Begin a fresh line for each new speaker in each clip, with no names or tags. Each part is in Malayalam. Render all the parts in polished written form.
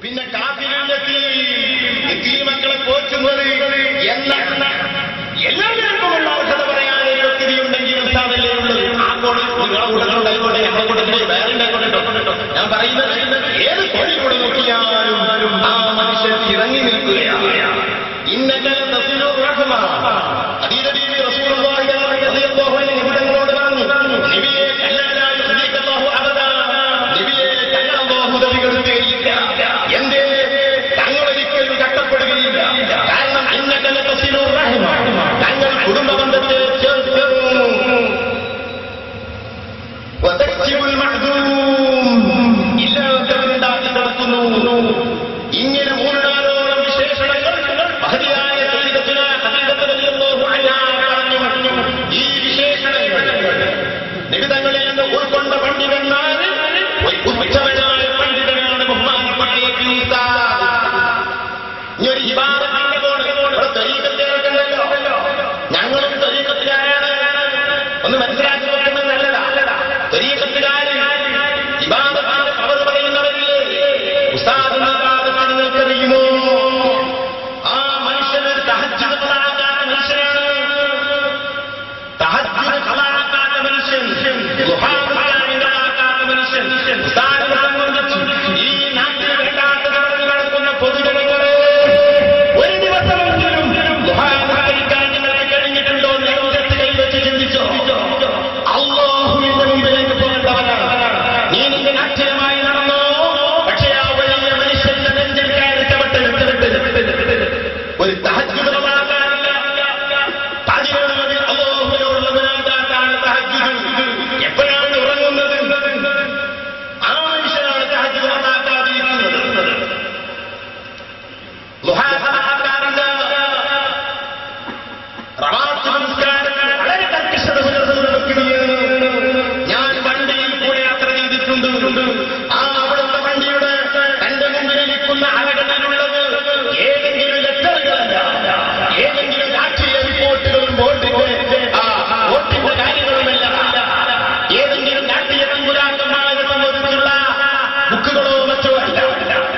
പിന്നെ കാഫിലെത്തി മക്കളെ പോറ്റുന്നത് എന്ന എല്ലാവർക്കുമുള്ള ഔഷധ പറയാനൊരു വ്യക്തിയുണ്ടെങ്കിൽ ഉസ്താദല്ലേ ഉള്ളത്. ആ കോണിൽ നിങ്ങളെ കൂട്ടത്തിലുണ്ടായിക്കോട്ടെ, ഞങ്ങളുടെ കൂട്ടത്തിൽ വേറെ ഉണ്ടായിക്കോട്ടോ. ഞാൻ പറയുന്നത് ഏത് കോണിലൂടെ നോക്കിയാലും ആ മനുഷ്യൻ ഇറങ്ങി നിൽക്കുകയാണ്. നിബിതങ്ങളോട് പറഞ്ഞു, നബിയെ എന്റെ തങ്ങളൊരിക്കലും കഷ്ടപ്പെടുകയില്ല. കാരണം തങ്ങൾ കുടുംബബന്ധത്തെ ചേർത്ത് ഇല്ലാത്തവരുണ്ടാക്കി നടത്തുന്നു. ഇങ്ങനെ 3-4 വിശേഷണങ്ങൾ മഹതിയായ ഈ വിശേഷണങ്ങൾ നിബിതങ്ങളിൽ നിന്ന് ഉൾക്കൊണ്ട പണ്ഡിതന്മാർ ഉച്ചവനായ പണ്ഡിതനാണ് ബഹുമാനമായ ഇനിയൊരു ഇബാദത്തിന്റെ പോലെ തരീഖത്തിലേക്കുണ്ടല്ലോ. ഞങ്ങളും തരീഖത്തിലായാണ്. ഒന്ന് മനസ്സിലാക്കി വെക്കുന്നത് നല്ലതാ. തരീഖത്തിലാണ് ഇബാദത്തിന്റെ അവർ പറയുന്നവരില്ലേ, ഉസ്താദ് ഇബാദത്ത് നിങ്ങൾക്കറിയുമോ? ആ മനുഷ്യന് തഹജ്ജുദ് ഖളാഅത്താത്ത മനുഷ്യനാണ്. തഹജ്ജുദ് ഖളാഅത്താത്ത മനുഷ്യൻ, ദുഹാ ഖളാഅത്താത്ത മനുഷ്യൻ. ഉസ്താദിനെ സംബന്ധിച്ച് ഈ നാട്ടിൽ വേണ്ടാത്ത നടക്കുന്ന പൊതുജനങ്ങളെ ഒരു ദിവസമെങ്കിലും ദുഹാ ഖളാഅത്താൻ നിങ്ങൾക്ക് കഴിഞ്ഞിട്ടുണ്ടോ? നെഞ്ചത്ത് കൈവച്ച് ചിന്തിച്ചോ? അല്ലാഹുവിന്റെ മുമ്പിലേക്ക് പോകേണ്ടവനാണ് നീ. നിന്റെ അക്ഷരമായി നടന്നോ? പക്ഷേ ആ വലിയ മനുഷ്യന്റെ നെഞ്ചിൽ കയറി ചവിട്ട് ഒരു തഹജ്ജുദ് ഖളാഅത്താനില്ല. താജിനോടുള്ളത് അല്ലാഹുവിനോടുള്ള മുനാജാത്താണ് തഹജ്ജുദ്. എപ്പോഴാണ് ഉറങ്ങുന്നത്? ആ മനുഷ്യനാണ് തഹജ്ജുദ് ഖളാഅത്താതിരിക്കുന്നത്. ദുഹാ ഖളാഅത്താറില്ല. റവാത്തിബ് നിസ്കാരം വളരെ കർക്കശത പുലർത്തുന്നവയാണ്. ഞാൻ വണ്ടിയിൽ കൂടെ യാത്ര ചെയ്തിട്ടുണ്ട്. ആ അവിടുത്തെ വണ്ടിയുടെ തന്റെ മുമ്പിലിരിക്കുന്ന അലകളിലുള്ളത് ഏതെങ്കിലും ലെറ്ററുകളല്ല, ഏതെങ്കിലും രാഷ്ട്രീയ റിപ്പോർട്ടുകളും വോട്ടിന്റെ കാര്യങ്ങളുമല്ല, ഏതെങ്കിലും രാഷ്ട്രീയ തമ്പുരാക്കന്മാരെ സംബന്ധിച്ചുള്ള ബുക്കുകളോ മറ്റോ അല്ല.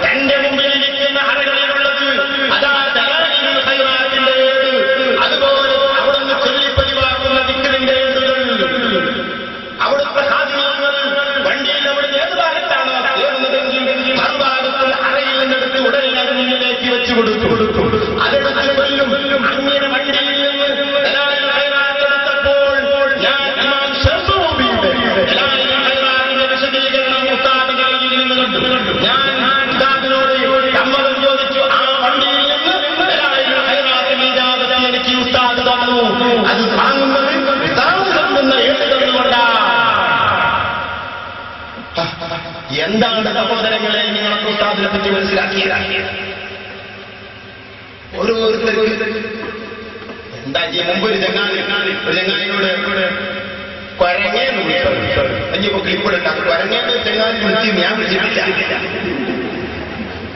തന്റെ മുമ്പിലിരിക്കുന്ന അലകളിലുള്ളത് അതാ ദലായിലുൽ ഖൈറാത്തിന്റെ ഏട്, അതുപോലെ അവിടുന്ന് ചൊല്ലിപ്പതിവാക്കുന്ന ദിക്റിന്റെ ഏടുകൾ. അവിടുത്തെ ഖാദിമകൾ വണ്ടിയിൽ അവിടുന്ന് ഏത് ഭാഗത്താണ് കയറുന്നതെങ്കിൽ മറുഭാഗത്തുള്ള അറയിൽ നിന്നെടുത്ത് ഉടനെ അത് മുന്നിലേക്ക് വെച്ചു കൊടുക്കും. അതെടുത്ത് കൊല്ലും. അങ്ങനെ വണ്ടിയിൽ നിന്ന് ദലായിലുൽ ഖൈറാത്ത് എടുത്തപ്പോൾ ഞാൻ ഇമാം ശർസൂബിയുടെ ദലായിലുൽ ഖൈറാത്തിന്റെ വിശദീകരണം ഉസ്താദിന്റെ കയ്യിൽ നിന്ന് കണ്ടു. ഞാൻ ഉസ്താദിനോട് സമ്മതം ചോദിച്ചു. ആ വണ്ടിയിൽ നിന്ന് ദലായിലുൽ ഖൈറാത്തിന്റെ ഇജാസത്ത് എനിക്ക് ഉസ്താദ് തന്നു. അത് വാങ്ങുന്നത് ഉസ്താദ് തന്ന എഴുതുകൊണ്ടാണ്. എന്താണ് സഹോദരങ്ങളെ നിങ്ങൾക്ക് ഉസ്താദിനെ പറ്റി മനസ്സിലാക്കിയത്? ഓരോരുത്തരും എന്താ മുമ്പ് ഒരു ചങ്ങായിനോട് കൊരങ്ങേന്ന് വിളിച്ചു. അഞ്ഞിപ്പോ ക്ലിപ്പിടണ്ട. കൊരങ്ങേന്ന് ചങ്ങായി വിളിച്ച് ഞാൻ വിളിച്ചിട്ടില്ല.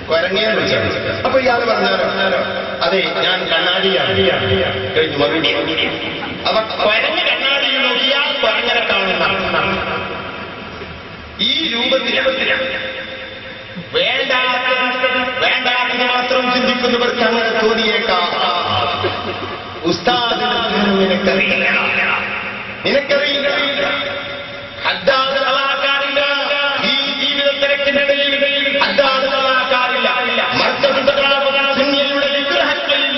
കൊരങ്ങേന്ന് വിളിച്ചു. അപ്പൊ ഇയാൾ പറഞ്ഞാലോ അതെ ഞാൻ കണ്ണാടിയാണ് കഴിഞ്ഞു മറുപടി. അപ്പൊ കൊരങ്ങ് കണ്ണാടിയിൽ നോക്കിയാൽ കൊരങ്ങനെ കാണുന്ന ഈ രൂപത്തിലാണ്. വേണ്ടാത്തത് മാത്രം ചിന്തിക്കുന്നവർക്ക് അങ്ങനെ തോന്നിയേക്കാം. ഉസ്താദിനെ നിനക്കറിയില്ല. ഹദ്ദാദ് ഖളാഅക്കാരില്ല. ഈ ജീവിത തിരക്കിനിടയിൽ ഹദ്ദാദ് ഖളാഅക്കാരില്ല. മർക്കസിന്റെ സുന്നിയുടെ വിഗ്രഹങ്ങളിൽ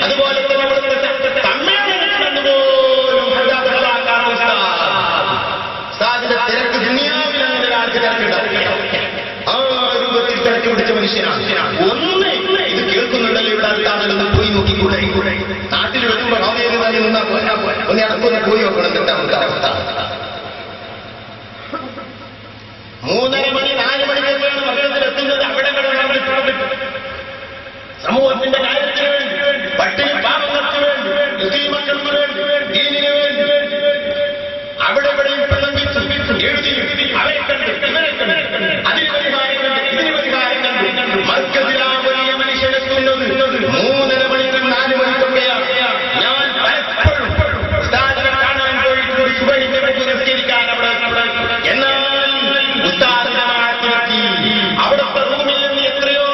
അതുപോലെ തന്നെ അവിടുത്തെ സമ്മേളനത്തിൽ പോലും ഹദ്ദാദ് ഖളാഅക്കാർ ഉസ്താദിന്റെ തിരക്ക് ദുനിയാവിൽ അങ്ങനെ ഒരാൾക്ക് തിരക്കുണ്ടാവില്ല. ആ രൂപത്തിൽ തിരക്ക് പിടിച്ച മനുഷ്യനാണ്. ഒന്ന് ഇത് കേൾക്കുന്നുണ്ടല്ലോ ഇവിടെ അടുത്താണെന്ന് പോയി നോക്കിക്കൂടെ? നാട്ടിൽ വരുമ്പോ ഹോമേരി നിന്നാ പോരാ. ഒന്ന് ഇടക്കൊന്ന് പോയി നോക്കണം. എന്താ അവസ്ഥ? 3:30 മണി 4 മണി വരെയാണ് മകരത്തിലെത്തുന്നത്. അവിടെ സമൂഹത്തിന്റെ കാര്യത്തിന് വേണ്ടി, പട്ടിണി പാവങ്ങൾക്ക് വേണ്ടി, മുസ്ലിമക്കൾക്ക് വേണ്ടി, ദീനിന് വേണ്ടി അവിടെ ഇവിടെയും പ്രസംഗിച്ചു എഴുതി അവരെ കണ്ട് ഇവരെ കണ്ട് അതിന് പരിഹാരം കണ്ട് ഇതിന് പരിഹാരം കണ്ട് മർക്കസിലാ വലിയ മനുഷ്യനെത്തുന്നത് 3:30 മണിക്കും 4 മണിക്കൊക്കെയാണ്. ഞാൻ പലപ്പോഴും ഉസ്താദിനെ കാണാൻ പോയിട്ട് സുബഹിക്ക് വേണ്ടി നിസ്കരിക്കാൻ അവിടെ. എന്നാൽ ഉസ്താദിനെ മാറ്റി അവിടുത്തെ റൂമിൽ നിന്ന് എത്രയോ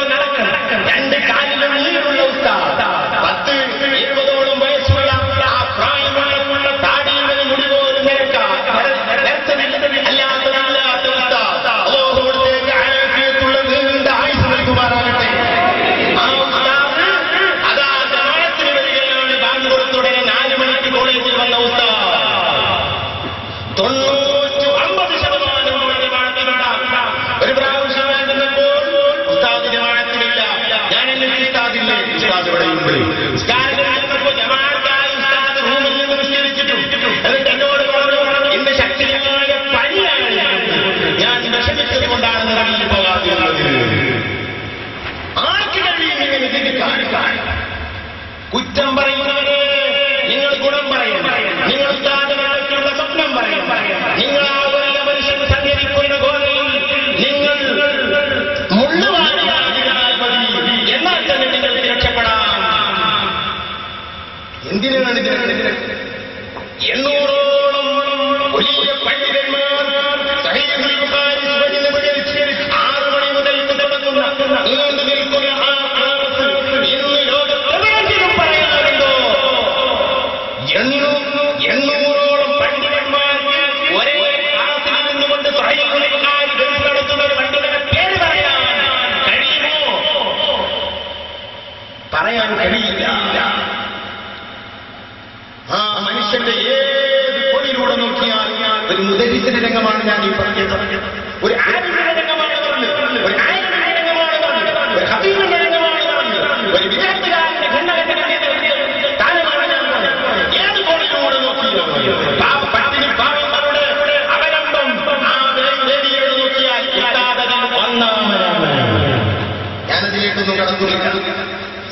90-50% ഒരു പ്രാവശ്യം ചെന്നപ്പോൾ ഉസ്താദ് ജമാഅത്തിലില്ല. ഞാൻ എന്നെ ഉസ്താദില്ലേ, ഉസ്താദ് ഇവിടെയുണ്ട്. ഉസ്താദ് റൂമിൽ നിന്ന് നിസ്കരിച്ചിട്ടും എന്നിട്ട് എന്നോട് പറഞ്ഞു, ഇന്ന് ശക്തിയായ പനിയാണ്, ഞാൻ വിഷമിച്ചത് കൊണ്ടാണ് നിറവിൽ പോകാതിരുന്നത്. ആർക്ക് കഴിയും ഇങ്ങനെ ഇതിന് കാണിക്കാൻ? കുറ്റം പറയുന്നവരെ നിങ്ങൾ ഗുണം പറയും, നിങ്ങൾ ഉസ്താദിനായിട്ടുള്ള സ്വപ്നം പറയും, നിങ്ങൾ ആ വല്ല മനുഷ്യൻ സഞ്ചരിക്കുന്ന ഗോതയിൽ നിങ്ങൾ മുള്ളുവാനായി എന്നാൽ തന്നെ നിങ്ങൾക്ക് രക്ഷപ്പെടാം. എന്തിനാണ് ഇതിന് 800ഓളം വലിയ പണ്ഡിതന്മാർ സഹീഹുൽ ബുഖാരി 6 മണി മുതൽ തുടങ്ങുന്ന നീണ്ടു നിൽക്കുന്ന ആ ക്ലാസ് ഇന്ന് ലോകത്തെവിടെയെങ്കിലും പറയാറുണ്ടോ? 800ഓളം പണ്ഡിതന്മാർ ഒരേ ക്ലാസിൽ നിന്നുകൊണ്ട് സഹീഹുൽ ബുഖാരി നടത്തുന്ന ഒരു പണ്ഡിതന്റെ പേര് പറയാൻ കഴിയുമോ? പറയാൻ കഴിയില്ല. ആ മനുഷ്യന്റെ ഏത് പൊടിയിലൂടെ നോക്കിയാൽ ഒരു മുദരിസിന്റെ രംഗമാണ് ഞാൻ ഈ പറഞ്ഞത്, ഒരു ആലിമിന്റെ രംഗമാണ് പറഞ്ഞത്, ഒരു ആലിമിന്റെ രംഗമാണ് പറഞ്ഞത്, ഒരു ഹബീബിന്റെ രംഗമാണ് പറഞ്ഞത്, ഒരു വിദ്യാർത്ഥികാരന്റെ താരമാണ് ഞാൻ പറഞ്ഞത്. ഏത് പൊടിയിലൂടെ നോക്കിയാൽ പട്ടിണി പാവങ്ങളുടെ അവലംബം ആ ദേവിയോട് നോക്കിയാൽ ഒന്നാമനാണ്. ഞാനതിലേക്കൊന്നും കടന്നില്ല.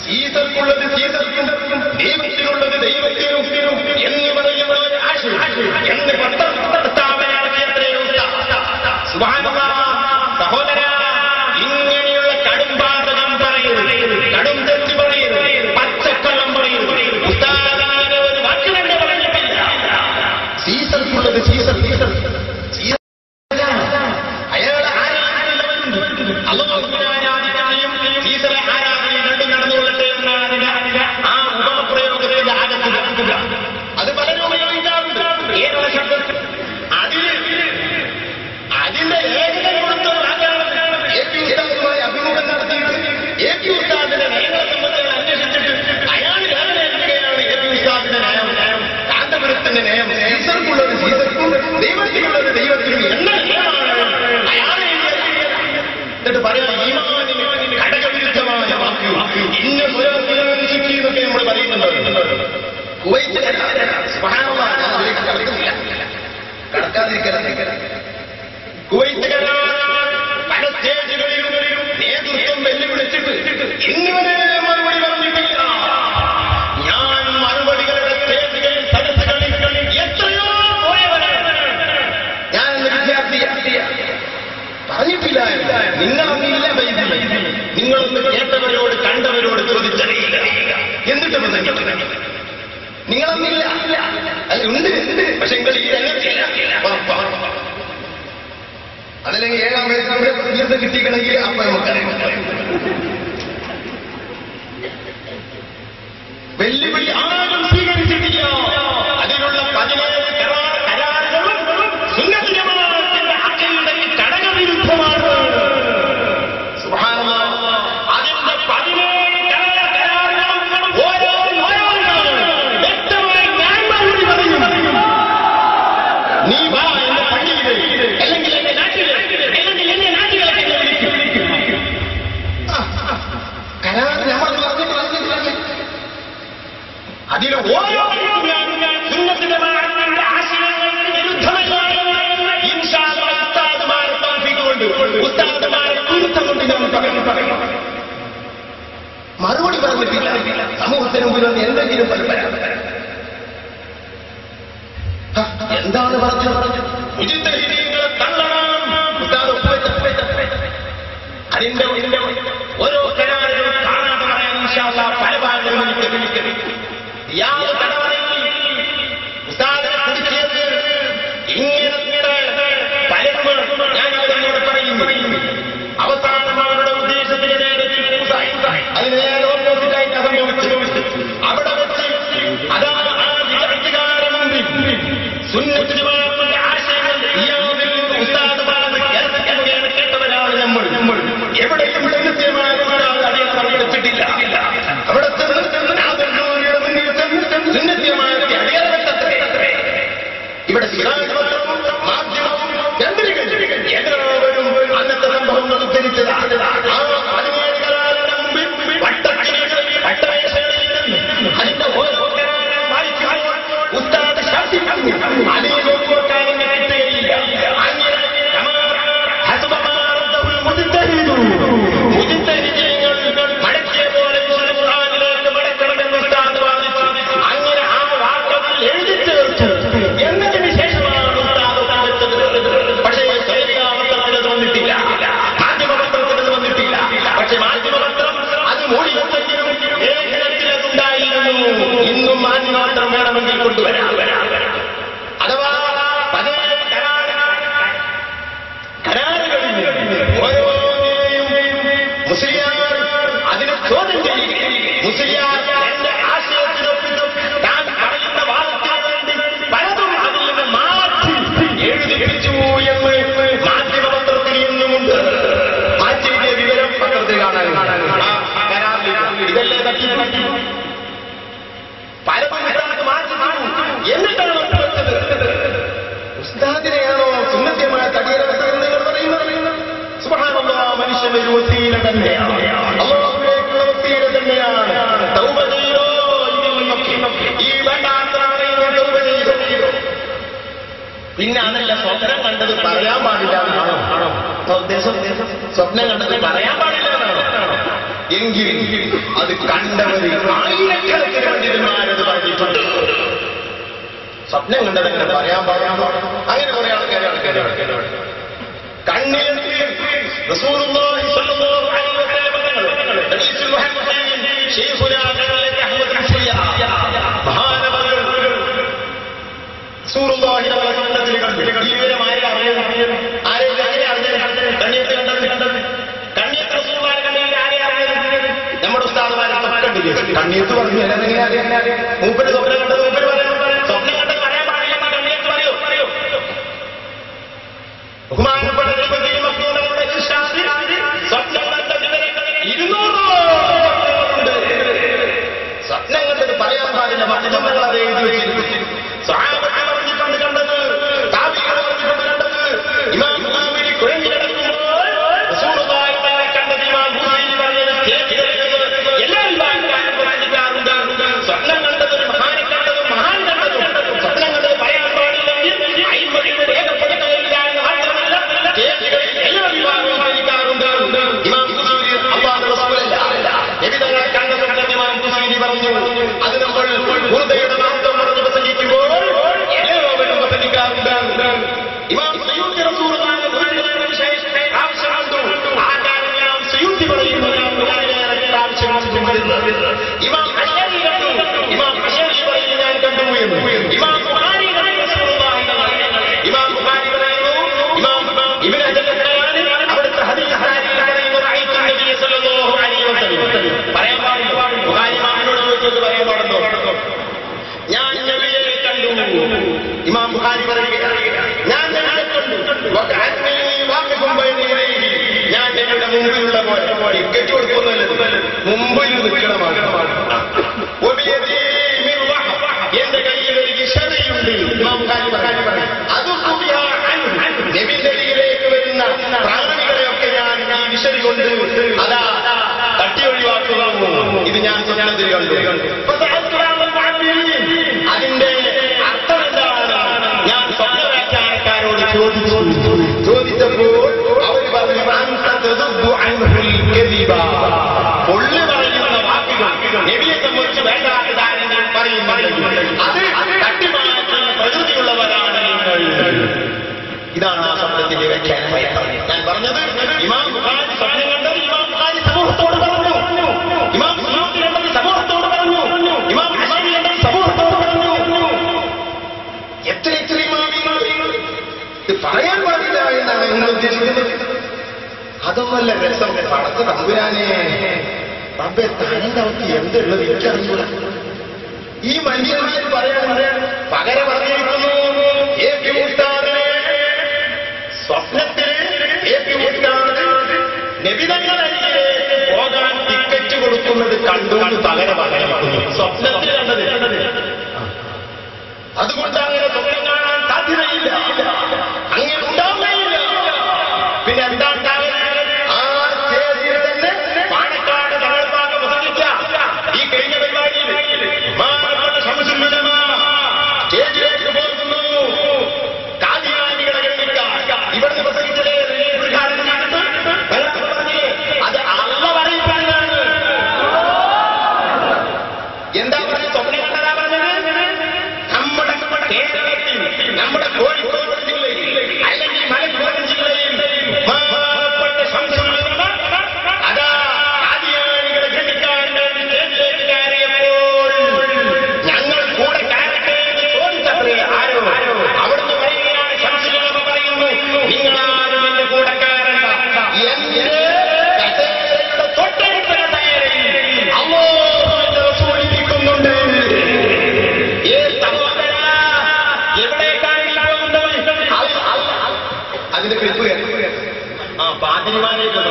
സീസർക്കുള്ളത് സീസർക്കും ദൈവത്തിനുള്ളത് ദൈവത്തിനും എന്ന് പറയുന്ന ഒരു ആശയം എന്ന് സഹോദര, ഇങ്ങനെയുള്ള കടുംപാതകം പറയരുത്, കടും തെറ്റ് പറയരുത്, പച്ചക്കള്ളം പറയരുത്. ഉസ്താദാനെ ഒരു വാക്ക് തന്നെ പറഞ്ഞിട്ടില്ല. സീസർക്കുള്ളത് സീസർ സീസർ അയാളെ ആരാധനയുണ്ട്, അല്ലാഹുവിനെ ആരാധിക്കുകയും സീസറെ ആരാധനയും രണ്ടും നടന്നുകൊള്ളട്ടെ എന്നാണ് ആ ഉപമപ്രയോഗത്തിന്റെ ആകത്തുക. അത് പലരും ഉപയോഗിക്കാറുണ്ട്. ഏതൊരു ശബ്ദത്തിൽ അതിന്റെ ഏകത കൊടുത്ത വാക്കാണ് എ.പി. ഉസ്താദുമായി അഭിമുഖം നടത്തിയിട്ട് എ.പി. ഉസ്താദിന്റെ നയങ്ങളെ സംബന്ധിച്ച് അന്വേഷിച്ചിട്ട് അയാൾ ഏകദേശിക്കുകയാണ്. എ.പി. ഉസ്താദിന്റെ നയം, കാന്തപുരത്തിന്റെ നയം, സീസർക്കുള്ളത് സീസർക്കും ദൈവത്തിനുള്ളത് ദൈവത്തിനും എന്ന നയമാണ് അയാൾ എന്നിട്ട് പറയാം. ഈമാനിന് ഘടകവിരുദ്ധമായ വാക്ക് ഇന്ന എന്നൊക്കെ നമ്മൾ പറയുന്നുണ്ട്. കുവൈറ്റിൽ കടക്കാതിരിക്കല കുവൈറ്റുകാരാണ് പല സ്റ്റേജുകളിലും നേതൃത്വം വെല്ലുവിളിച്ചിട്ട് ഇന്നുവരെ മറുപടി പറഞ്ഞിട്ടില്ല. ഞാൻ മറുപടികളുടെ സ്റ്റേജുകളിൽ സദസ്സുകളിൽ എത്രയോ പോയവരാണ്. ഞാൻ വിദ്യാർത്ഥിയ പറഞ്ഞിട്ടില്ല. നിങ്ങളൊന്നില്ല വൈദ്യുതി, നിങ്ങളൊന്ന് കേട്ടവരോട് കണ്ടവരോട് ചോദിച്ചറിയില്ല. എന്നിട്ട് നിങ്ങളൊന്നില്ല, അല്ല ഉണ്ട്, പക്ഷെ നിങ്ങൾ ഈ രംഗത്തില്ല. അതല്ലെങ്കിൽ 7ാം വയസ്സിലൂടെ പ്രതിനിധി കിട്ടിക്കണമെങ്കിൽ അപ്പൊ നമുക്കറിയാം. വെല്ലുവിളി ആരും സ്വീകരിച്ചിട്ടില്ല. അതിനുള്ള 17 കരാറുകളും സുന്നത്ത് ജമാഅത്തിന്റെ അഖീദയ്ക്ക് ഘടകവിരുദ്ധമാണ്. സുബ്ഹാനല്ലാഹ്. അതിന്റെ 17 കരാറുകളും ഓരോന്നാണ് വ്യക്തമായി ഞാൻ മറുപടി പറയും. നീ വാ എന്റെ പള്ളിയിലേക്ക്, അല്ലെങ്കിൽ എന്റെ നാട്ടിലേക്ക്, അല്ലെങ്കിൽ എന്റെ നാട്ടുകളൊക്കെ എന്നെ വിളിക്കും. കരാർ നമ്മൾ അതിൽ ഓരോ സുന്നത്ത് ജമാഅത്തിന്റെ ആശയങ്ങൾക്ക് വിരുദ്ധമല്ലാതെ ഇൻഷാ അല്ലാഹ് ഉസ്താദുമാരെ തൗഫീഖുകൊണ്ട് ഉസ്താദുമാരെ കുരുത്തം കൊണ്ട് ഞാൻ പറയും. മറുപടി പറഞ്ഞിട്ടില്ല. സമൂഹത്തിന് മുമ്പിൽ എന്തെങ്കിലും പറയാം. എന്താണ് പറഞ്ഞത്? മുജിത്തഹിദീങ്ങളെ തള്ളണം. ഉസ്താദ് അതിന്റെ ഓരോ കരാറുകളും കാണാതെ പറയാൻ ഇൻഷാ അല്ലാഹ് പല ഭാഗങ്ങളും വിളിക്കരുത്. ഇയാൾ കടവറയിൽ ഉസ്താദിനെ കുടിച്ചത് ഇങ്ങനത്തെ പലരും ഞാൻ അവരോട് പറയുന്നു. അവസാനം അവരുടെ ഉദ്ദേശത്തിന് നേരെ അതിന് നേരെ ഓപ്പോസിറ്റായിട്ട് സംഭവിച്ചു. അവിടെ വെച്ച് തന്നെയാണ്, അല്ലാഹുവിലേക്കുള്ള വസീല തന്നെയാണ്. തൗബ ചെയ്തോ ഇതിൽ നിന്നൊക്കെ, ഈ വേണ്ടാത്തവരെ തൗബ ചെയ്തോ. പിന്നെ അതല്ല, സ്വപ്നം കണ്ടത് പറയാൻ പാടില്ല എന്നാണോ ഉദ്ദേശം? സ്വപ്നം കണ്ടത് പറയാൻ പാടില്ല എന്നാണോ? എങ്കിൽ അത് കണ്ടവർ ആയിരക്കണക്കിന് പണ്ഡിതന്മാരത് പറഞ്ഞിട്ടുണ്ട്. സ്വപ്നം കണ്ടത് എങ്ങനെ പറയാൻ പാടില്ല? അങ്ങനെ കുറെ ആൾക്കാരെ കണ്ണിൽ റസൂലുള്ളാഹി സ്വല്ലല്ലാഹു അലൈഹി വസല്ലം ഹദീസുൽ മുഹമ്മദീൻ ശൈഖുനാ അഹ്മദ് റസൂലിയ മഹാനവർ റസൂലുള്ളാഹി തആല കണ്ടതിൽ കണ്ടു. ഈ വിവരം ആരെ അറിയുന്നു? കണ്ണിയത്ത് കണ്ടത് കണ്ണിയത്ത് റസൂലുള്ളാഹി കണ്ടതിൽ ആരെ അറിയുന്നത്? നമ്മുടെ ഉസ്താദുമാരെ കണ്ടില്ലേ? കണ്ണിയത്ത് പറഞ്ഞു മൂപ്പര് സ്വപ്നം കണ്ടത് മൂപ്പര് പറയാം. സ്വപ്നം കണ്ടത് പറയാൻ പാടില്ല കണ്ണിയത്ത് പറയൂ. ബഹുമാനപ്പെട്ട സ്വപ്നം കണ്ടത് 200 സ്വപ്നം കണ്ടത് പറയാൻ പാടില്ല. പണ്ഡിതന്മാർ അത് എഴുതി വെച്ചിരിക്കുന്നു. സ്വഹാബത്ത് പറഞ്ഞിട്ടുണ്ട് കണ്ടത്, താബിഈകൾ പറഞ്ഞിട്ടുണ്ട് കണ്ടത്. ഇമാം ബുഖാരി കുഴഞ്ഞു കിടക്കുമ്പോൾ റസൂലുള്ളാഹി തആല കണ്ടത് ഇമാം ബുഖാരി പറഞ്ഞത് എല്ലാ വിഭാഗക്കാരും പറഞ്ഞിട്ടാറുണ്ട്. സ്വപ്നം കണ്ടത് മഹാൻ കണ്ടത് സ്വപ്നം കണ്ടത് പറയാൻ പാടില്ലെങ്കിൽ അയിമത്തിൽ രേഖപ്പെടുത്തുകയില്ല എന്ന് മാത്രമല്ല എല്ലാ വിഭാഗവും പറഞ്ഞിട്ടാറുണ്ട്. ഇമാം ബുഖാരി അല്ലാഹു റസൂലല്ല, നബിതങ്ങളെ കണ്ട സ്വപ്നം ഇമാം ബുഖാരി പറഞ്ഞു. അത് നമ്മൾ ഹൃദയയുടെ മഹത്വം പറഞ്ഞ് പ്രസംഗിക്കുമ്പോൾ എല്ലാവരും പ്രസംഗിക്കാറുണ്ട്. ഇമാം സയ്യൂത്തി റസൂലുള്ളാഹി ആവശ്യമുണ്ടോ? ആ കാര്യം ഞാൻ സയ്യൂത്തി പറയുന്നു. ഇമാം അശ്അരി കണ്ടു, ഇമാം അശ്അരി പറയുന്നു ഞാൻ കണ്ടു എന്ന്. ഇമാം ബുഖാരി ഇമാം ബുഖാരി പറയുന്നു, ഇമാം ഇബ്നു ഹജർ അവിടുത്തെ ഹദീസ് പറയുന്നു റഅയ്തു നബിയ സല്ലല്ലാഹു അലൈഹി വസല്ലം. പറയാൻ പാടില്ല. ബുഖാരി ഇമാമിനോട് ചോദിച്ചത് പറയാൻ പാടുണ്ടോ? ഞാൻ നബിയെ കണ്ടു. ഇമാം ബുഖാരി പറയുകയാണ്, ഞാൻ നബിയെ കണ്ടു. ഞാൻ നബിയുടെ മുമ്പിലുള്ള പോലെ കെട്ടി കൊടുക്കുന്നതല്ല, മുമ്പിൽ നിൽക്കണമാണ്. എന്റെ കയ്യിൽ ഒരു ഇശതയുണ്ട്. ഇമാം ബുഖാരി പറയും, അത് നബിന്റെ കയ്യിലേക്ക് വരുന്ന പ്രാണികളെയൊക്കെ ഞാൻ ഈ വിശതി കൊണ്ട് അതാ തട്ടി ഒഴിവാക്കുന്നു. ഇത് ഞാൻ സ്വപ്നത്തിൽ കണ്ടു. അതിന്റെ അർത്ഥം എന്താണ്? ഞാൻ സ്വപ്നവ്യാഖ്യാനക്കാരോട് ചോദിച്ചപ്പോൾ അവർ പറഞ്ഞു, പൊള്ളി പറയുന്ന വാക്കുകൾ നബിയെ സംബന്ധിച്ച് വേണ്ടാത്തതാരെങ്കിൽ പറയുന്നുണ്ടെങ്കിൽ അത് തട്ടിമാറ്റുന്ന പ്രകൃതിയുള്ളവരാണ് നിങ്ങൾ. ഇതാണ് ആ സ്വപ്നത്തിന്റെ വ്യാഖ്യാനം. ഞാൻ പറഞ്ഞത് ഇമാം ബുഖാരി സ്വപ്നം കണ്ടത് ഇമാം ബുഖാരി സമൂഹത്തോട് പറഞ്ഞു, ഇമാം സയ്യൂത്തി കണ്ടത് സമൂഹത്തോട് പറഞ്ഞു, ഇമാം അശ്അരി കണ്ടത് സമൂഹത്തോട് പറഞ്ഞു. എത്ര ഇമാമിങ്ങൾ ഇത് പറയാൻ പാടില്ല എന്നാണ് നിങ്ങൾ ഉദ്ദേശിക്കുന്നത്? അതൊന്നല്ല രസം. പടത്ത് തമ്പുരാനെ റബ്ബേ തന്റെ അവർക്ക് എന്തുള്ളത് എനിക്കറിഞ്ഞൂടാ. ഈ മനുഷ്യന്മാർ പറയാൻ പകരം പറഞ്ഞിരിക്കുന്നു. സ്വപ്നത്തിൽ നബിതങ്ങളരികെ പോകാൻ ടിക്കറ്റ് കൊടുക്കുന്നത് കണ്ടുകൊണ്ട് പകരം സ്വപ്നത്തിൽ കണ്ടത്. അതുകൊണ്ട് അങ്ങനെ സ്വപ്നം കാണാൻ സാധ്യതയില്ല, അങ്ങനെ ഉണ്ടാവുകയില്ല. പിന്നെ എന്താ ഉണ്ടാവുക? ആ സ്റ്റേജിൽ തന്നെ പാണക്കാട് തങ്ങൾപ്പാക പ്രസംഗിക്കാം. ഈ കഴിഞ്ഞ പരിപാടിയിൽ സ്റ്റേജിലേക്ക് പോകുന്നു. കാദിയാനികളെ കണ്ടില്ല, ഇവിടുന്ന് പ്രസംഗിച്ചതേ ഉദ്ഘാടനം പറഞ്ഞില്ലേ, അത് അള്ള പറയിപ്പാണ്. എന്താ പറഞ്ഞ സ്വപ്നം കണ്ടതാ പറഞ്ഞത്? നമ്മുടെ കേരളത്തിൽ, നമ്മുടെ കോഴിക്കോട് ജില്ലയിൽ അല്ലെങ്കിൽ മലപ്പുറം ജില്ലയിൽ അതാ കാദിയാനികളെ ഖണ്ഡിക്കാൻ സ്റ്റേജിലേക്ക് കയറിയപ്പോൾ ഞങ്ങൾ കൂടെ കയറട്ടെ എന്ന് ചോദിച്ചത്രേ ആരോ. അവിടുന്ന് പറയുകയാണ്, ശംസുലമ പറയുന്നു, നിങ്ങളാരും എന്റെ കൂടെ കയറണ്ട. എന്റെ കസേരയുടെ തൊട്ടടുത്ത കസേരയിൽ അല്ലാഹുവിന്റെ റസൂൽ ഇരിക്കുന്നുണ്ട്. അതിന്റെ ക്ലിപ്പ് പാതിരിമാരേക്കുള്ള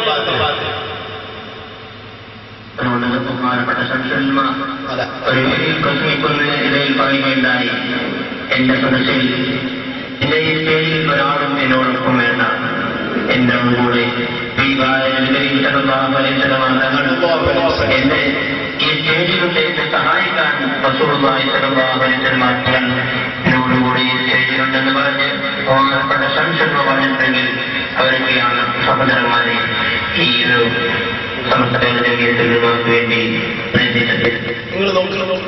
ബഹുമാനപ്പെട്ട ശംസുലമ ഇടയിൽ പറയുകയുണ്ടായി, എന്റെ മനസ്സിൽ എന്റെ ഈ ഒരാളും എന്നോടൊപ്പം വേണ്ട, എന്റെ കൂടെ ഈ സല്ലല്ലാഹു അലൈഹി വസല്ലം തങ്ങൾ എന്നെ ഈ സ്റ്റേജിലുണ്ടെന്ന് സഹായിക്കാൻ റസൂലുള്ളാഹി സ്വല്ലല്ലാഹു അലൈഹി വസല്ലം എന്നോടുകൂടി ഈ സ്റ്റേജിലുണ്ടെന്ന് പറഞ്ഞ് ബഹുമാനപ്പെട്ട ശംസുൽ പറഞ്ഞിട്ടുണ്ടെങ്കിൽ അവരൊക്കെയാണ് സഹോദരന്മാരെ ഈ ഒരു സംസ്ഥാന ജമീയത്തുകൾക്ക് വേണ്ടി പ്രയത്നിച്ചത്.
നിങ്ങൾ നോക്കണം,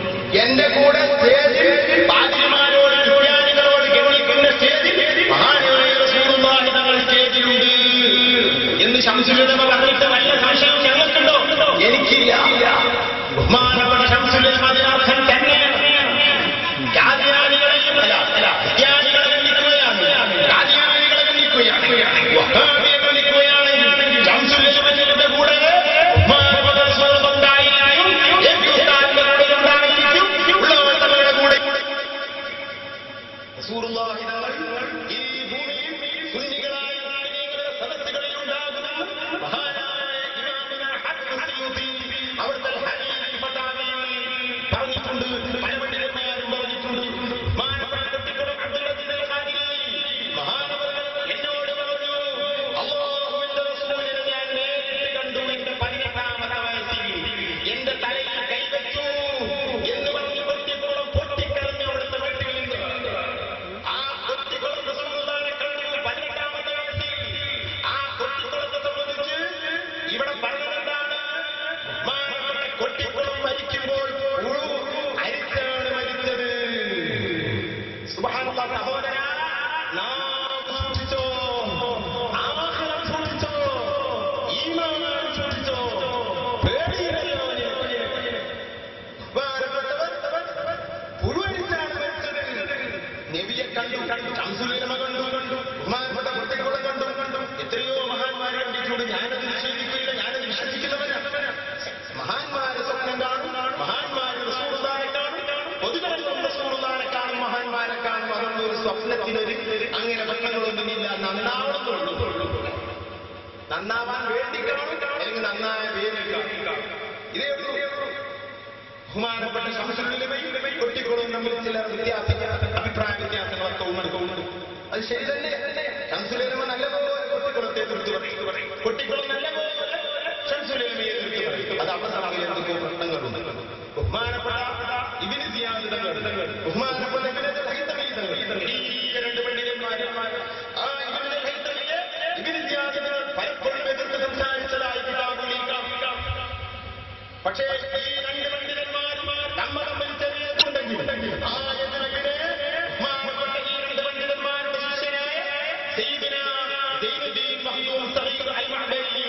എന്റെ കൂടെ സ്റ്റേജിൽ പാതിരിമാരോട് ക്രിസ്ത്യാനികളോട് ഗവണിക്കുന്ന സ്റ്റേജിൽ മഹാനായ റസൂലുള്ളാഹി തങ്ങൾ സ്റ്റേജിലുണ്ട് എന്ന് ശംസുൽ ഉലമ പറഞ്ഞിട്ട് വല്ല സംശയം ഞങ്ങൾക്കുണ്ടോ? എനിക്കില്ല. ബഹുമാനപ്പെട്ട ശംസുൽ ഉലമ അതിനർത്ഥം തന്നെയാണ്. ഖാദിയാനികളെ ഖണ്ഡിക്കുകയാണ്, ഖാദിയാനികളെ ഖണ്ഡിക്കുകയാണ്, വഹാബിയെ ഖണ്ഡിക്കുകയാണ്. ശംസുൽ ഉലമയുടെ കൂടെ റസൂലുള്ളാഹി തങ്ങൾ ഈ ഭൂമിയിൽ സുന്നികളായ മുസ്ലിമീങ്ങളുടെ സദസ്സുകളിൽ ഉണ്ടാകുന്ന മഹാനായ ഇമാമുന ഹഖ് സയ്യിദി അവിടുത്തെ ഹദീസ് ഫതാവയിൽ പറഞ്ഞിട്ടുണ്ട്. പല പണ്ഡിതന്മാരും പറഞ്ഞിട്ടുണ്ട്. മാനപ്രവർത്തകരും അബ്ദുൽ അസീസ് അൽ ഖാദിരി മഹാനവറുകൾ എന്നോട് പറഞ്ഞു, അല്ലാഹുവിന്റെ റസൂലിനെ ഞാൻ നേരിട്ട് കണ്ടു എന്റെ 18ാമത്തെ വയസ്സിൽ എന്റെ തലയിൽ കൈവച്ചു എന്ന് പറഞ്ഞ് പൊട്ടിക്കോളം പൊട്ടിക്കരഞ്ഞു അവിടുത്തെ വീട്ടിൽ നിന്ന്. ആ കൊത്തിക്കുളത്തെ സമുദായ കണ്ടു 18ാമത്തെ വയസ്സിൽ. ആ കൊത്തിക്കുളത്തെ സംബന്ധിച്ച് ഇവിടെ പറഞ്ഞതെന്താണ്? കൊട്ടിക്കുളം മരിക്കുമ്പോൾ അരിച്ചാണ് മരിച്ചത്. സുബ്ഹാനല്ലാഹ്. സഹോദര, നാം സൂക്ഷിച്ചോ, ആഖിറം സൂക്ഷിച്ചോ, ഈമാൻ സൂക്ഷിച്ചോ, പേടിയില്ലല്ലോ. പുഴുവരിച്ചാണ് മരിച്ചത്. നബിയെ കണ്ടു, ശംസുൽ ഉലമ കണ്ടു, ബഹുമാനപ്പെട്ട കൊട്ടിക്കുളം കണ്ടു. എത്രയോ മഹാന്മാരെ കണ്ടിട്ടുണ്ട്. ഞാനത് നിഷേധിക്കില്ല, ഞാനത് വിശ്വസിക്കുന്നവരാണ്. മഹാന്മാരെ സ്വപ്നം കാണും, മഹാന്മാരെ റസൂലുള്ളാഹിയെ കാണും, പൊതുജനങ്ങളും റസൂലുള്ളാഹിയെ കാണും, മഹാന്മാരെ കാണും. അതൊന്നും ഒരു സ്വപ്നത്തിനൊരു അങ്ങനെ ബന്ധങ്ങളൊന്നുമില്ല. നന്നാവണമെന്നുള്ളൂ. നന്നാവാൻ വേണ്ടി കാണും, അല്ലെങ്കിൽ നന്നായ പേര് കാണും. ഇതേ ഉള്ളൂ. ബഹുമാനപ്പെട്ട ശംസുൽ ഉലമയും കൊട്ടിക്കുളവും തമ്മിൽ ചില അഭിപ്രായ വ്യത്യാസങ്ങളൊക്കെ ഉണ്ട്. അത് ശരി തന്നെ. ശംസുൽ ഉലമ നല്ലപോലെ കൊട്ടിക്കുളത്തെ എതിർത്ത് പറയും, കൊട്ടിക്കുളം നല്ലപോലെ ശംസുൽ ഉലമയെ എതിർത്ത് പറയും. അത് അവർ തമ്മിൽ എന്തൊക്കെ പ്രശ്നങ്ങളുണ്ട്. ബഹുമാനപ്പെട്ട ഇബ്നു സിയാദ് തങ്ങൾ, ബഹുമാനപ്പെട്ട ഇബ്നു ഹൈതമി തങ്ങൾ, ഈ രണ്ട് പണ്ഡിതന്മാരും ആ ഇബ്നു ഹൈതമിയെ ഇബ്നു സിയാദ് പലപ്പോഴും എതിർത്ത് സംസാരിച്ചതായി കിതാബുകളിൽ കാണാം. പക്ഷേ ഈ രണ്ട് പണ്ഡിതന്മാരും നമ്മ തമ്മിൽ ചെറിയ എതിരുണ്ടെങ്കിൽ ആ എതിർപ്പിനെ ബഹുമാനപ്പെട്ട ഈ രണ്ട് പണ്ഡിതന്മാരുടെ ശിഷ്യനായ സയ്യിദുനാ സൈനുദ്ദീൻ മഖ്ദൂം സഗീർ അൽ-മഅ്ബരി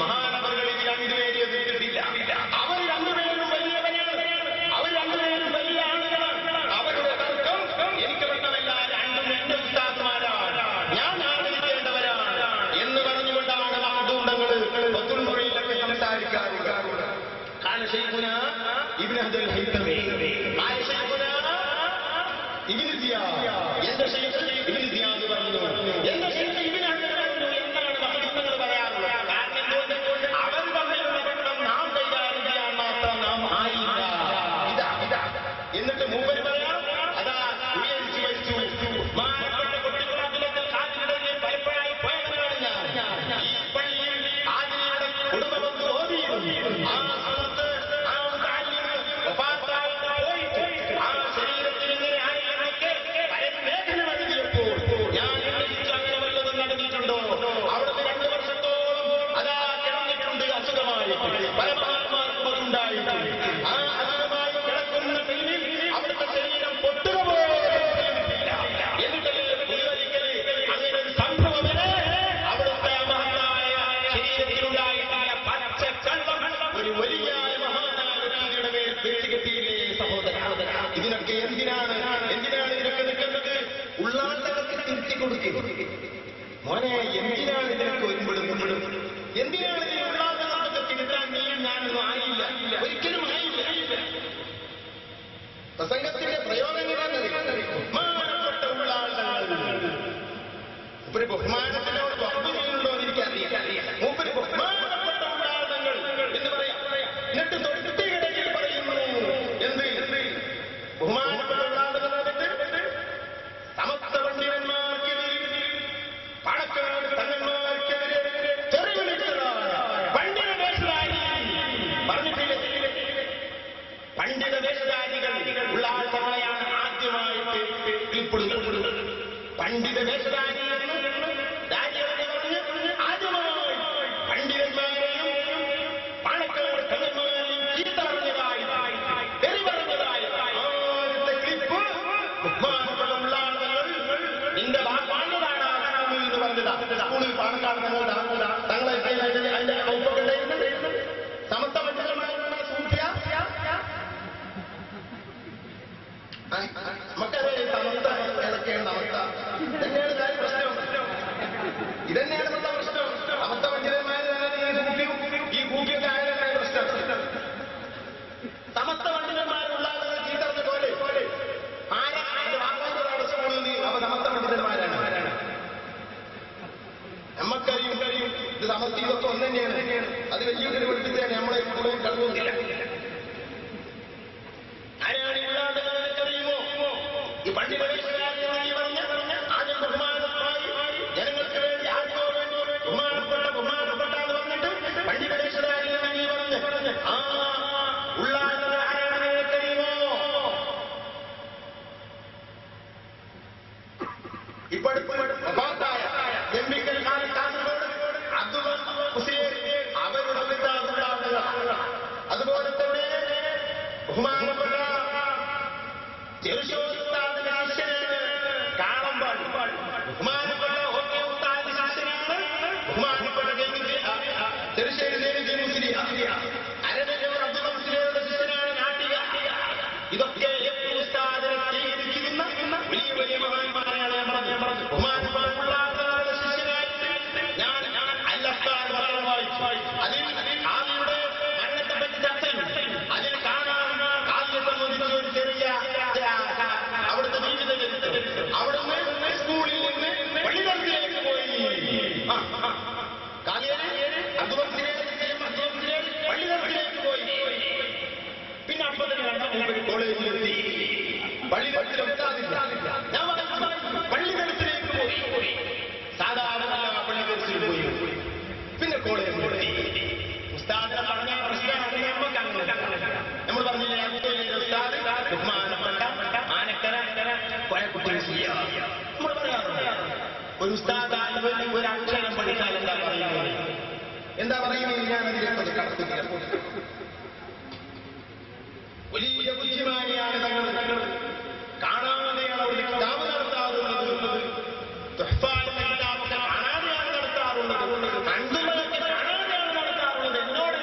മഹാനവറുകളിൽ രണ്ടുപേരും എതിർത്തിട്ടില്ല. അവർ രണ്ടുപേരും വലിയവരാണ്, അവർ രണ്ടുപേരും വലിയ ആളുകളാണ്. അവരുടെ തർക്കം എനിക്ക് പ്രശ്നമല്ല, രണ്ടും എന്റെ ഉസ്താദ്മാരാണ്, ഞാൻ ആദരിക്കേണ്ടവരാണ് എന്ന് പറഞ്ഞുകൊണ്ടാണ് മഖ്ദൂംതങ്ങൾ ബത്തുൽമൊഴിയിലൊക്കെ സംസാരിക്കാറുള്ളത്. قال شيخنا ابن عبد الهيثمي قال شيخنا ابن زياد എന്റെ ശൈഖ് ഇബ്നു സിയാദ് പറഞ്ഞു, എന്റെ ശൈഖ് ഇബ്നു ഹജർ പറഞ്ഞു എന്നാണ് മഹദൂങ്ങൾ പറയാറുള്ളത്. കാരണം എന്തുകൊണ്ട്? അവർ തമ്മിലുള്ള ബന്ധം നാം കൈകാര്യം ചെയ്യാൻ മാത്രം നാം ആയില്ല. ഇതാ എന്നിട്ട് മൂപ്പര് പറയാം, അതാ ഉയർച്ചു വെച്ചു. മാനപ്പെട്ട കൊട്ടിക്കുളത്തിലെ കാതിരുടെ പലപ്പോഴായി പോയവരാണ് ഞാൻ. ഈ പള്ളിയിൽ ആദിയുടെ കുടുംബബന്ധു ഓതിയിരുന്നു. ആ ഇതിനൊക്കെ എന്തിനാണ് ഇതിനൊക്കെ നിൽക്കുന്നത്? ഉള്ളാളുകൾക്ക് തിരിച്ചു കൊടുക്കും. മോനെ, എന്തിനാണ് ഇതിനൊക്കെ ഒരുപ്പെടുന്നത്? എന്തിനാണ് ഇതിന് ഉള്ളാളുകൾക്ക് തിരുത്താൻ നീയും ഞാനൊന്നും ആയില്ല, ഒരിക്കലും ആയില്ല. പ്രസംഗത്തിന്റെ പ്രയോഗങ്ങളാണ് ബഹുമാനപ്പെട്ട ഉള്ളാളുകൾ. ഒരു ബഹുമാനത്തിനോട് ബഹുമാനമുണ്ടോ എന്ന് എനിക്കറിയാം. മൂപ്പര് ബഹുമാനപ്പെട്ട ഉള്ളാളുകൾ എന്ന് പറയാം. എന്നിട്ട് തൊട്ടിടയിൽ പറയുന്നു എന്ത്? ബഹുമാനപ്പെട്ട ഉള്ളാളുകൾ സമസ്ത പണ്ഡിതന്മാർക്കെതിരെ, പണക്കാട് തങ്ങന്മാർക്കെതിരെ തെറി വിളിച്ചതാണ്. ഇതന്നെയാണ് നമ്മുടെ പ്രശ്നം. സമസ്ത പണ്ഡിതന്മാരാണ് ഈ കൂപ്പിയൊക്കെ ആയാലും പ്രശ്നം. സമസ്ത പണ്ഡിതന്മാരുള്ള ചീത്തറിഞ്ഞ പോലെ ആരാണ് വാങ്ങാൻ സ്കൂളിൽ നിന്ന് അവ സമസ്ത പണ്ഡിതന്മാരാണ്. നമ്മക്കറിയും ഇത് സമസ്ത ഇതൊക്കെ ഒന്ന് തന്നെയാണ്. അത് വലിയൊരു പഠിപ്പിച്ചാണ് നമ്മളെ കൂടുതൽ കഴിവുന്നില്ല. ആരാണ് ഇല്ലാതെന്നറിയുമോ? ഈ പണ്ഡിതന്മാരാണ് ആദ്യം ബഹുമാനമായി ജനങ്ങൾക്ക് വേണ്ടി ആർക്കോ വേണ്ടി ബഹുമാനപ്പെട്ട എന്ന് പറഞ്ഞിട്ട് പണ്ഡിതരാണ് പറഞ്ഞ് ആ ഉള്ളാതെ ആരാണെന്ന് കഴിയുമോ? ഇപ്പോഴത്തായ എംപിക്കൽ കാസർഗോഡ് അബ്ദുൽ ഹുസൈൻ അവരുടെ പിതാവുണ്ടാവുക. അതുപോലെ തന്നെ ബഹുമാനപ്പെട്ട ചെറുശോത്താദിന്റെ ശിഷ്യനാണ് കാളമ്പാടി. ബഹുമാനപ്പെട്ട ഹോക്കെ ഉസ്താദ് ശിഷ്യനാണ് ബഹുമാനപ്പെട്ട ചെറുശ്ശേരി ദേവി മുസ്ലിം. അരവിന്ദ് അബ്ദുൽ മുസ്ലിയുടെ ശിഷ്യനാണ് നാട്ടിക. ഇതൊക്കെ ഉസ്താദിനെ സ്വീകരിക്കുന്ന വലിയ വലിയ മഹാന്മാരാണ്. ബഹുമാനപ്പെട്ട ശിഷ്യനായിട്ട് ഞാൻ അല്ലസ്താൻ വായിച്ചു. അതിൽ ആദിയുടെ മരണത്തെപ്പറ്റി ചർച്ചയുണ്ട്. അതിൽ കാണാൻ ആദ്യം സംബന്ധിച്ച ഒരു ചെറിയ അവിടുത്തെ ജീവിതം. അവിടുന്ന് സ്കൂളിൽ നിന്ന് പള്ളിതർക്കിലേക്ക് പോയി. പള്ളിതർക്കിലേക്ക് പോയി. പിന്നെ അപ്പത്തിന് കണ്ട കോളേജിലെത്തി. പള്ളിതരത്തിലെത്താതില്ല. ഞാൻ പള്ളിതരത്തിലേക്ക് പോയി. സാധാരണ പള്ളിതരത്തിൽ പോയി. പിന്നെ കോളേജിലെത്തി. ഉസ്താദിനെ പറഞ്ഞ പ്രശ്നമാണ്. നമുക്ക് അങ്ങനെ നമ്മൾ പറഞ്ഞില്ലേ ഉസ്താദ് ബഹുമാനപ്പെട്ട ആനക്കര കൊയക്കുട്ടി നമ്മൾ പറയാറുണ്ട്. ഒരു ഉസ്താദായ ഒരു അക്ഷരം പഠിച്ചാൽ എന്താ പറയുന്നത് ഞാൻ അതിലേക്ക് കടത്തുന്നില്ല. വലിയ ബുദ്ധിമാനിയാണ് തങ്ങൾ. കാണാതെയാണ് ഒരു കിതാബ് നടത്താറുള്ളത്. കാണാതെയാണ് നടത്താറുള്ളത്. കണ്ടുകളൊക്കെ കാണാതെയാണ് നടത്താറുള്ളത്. എന്നോട്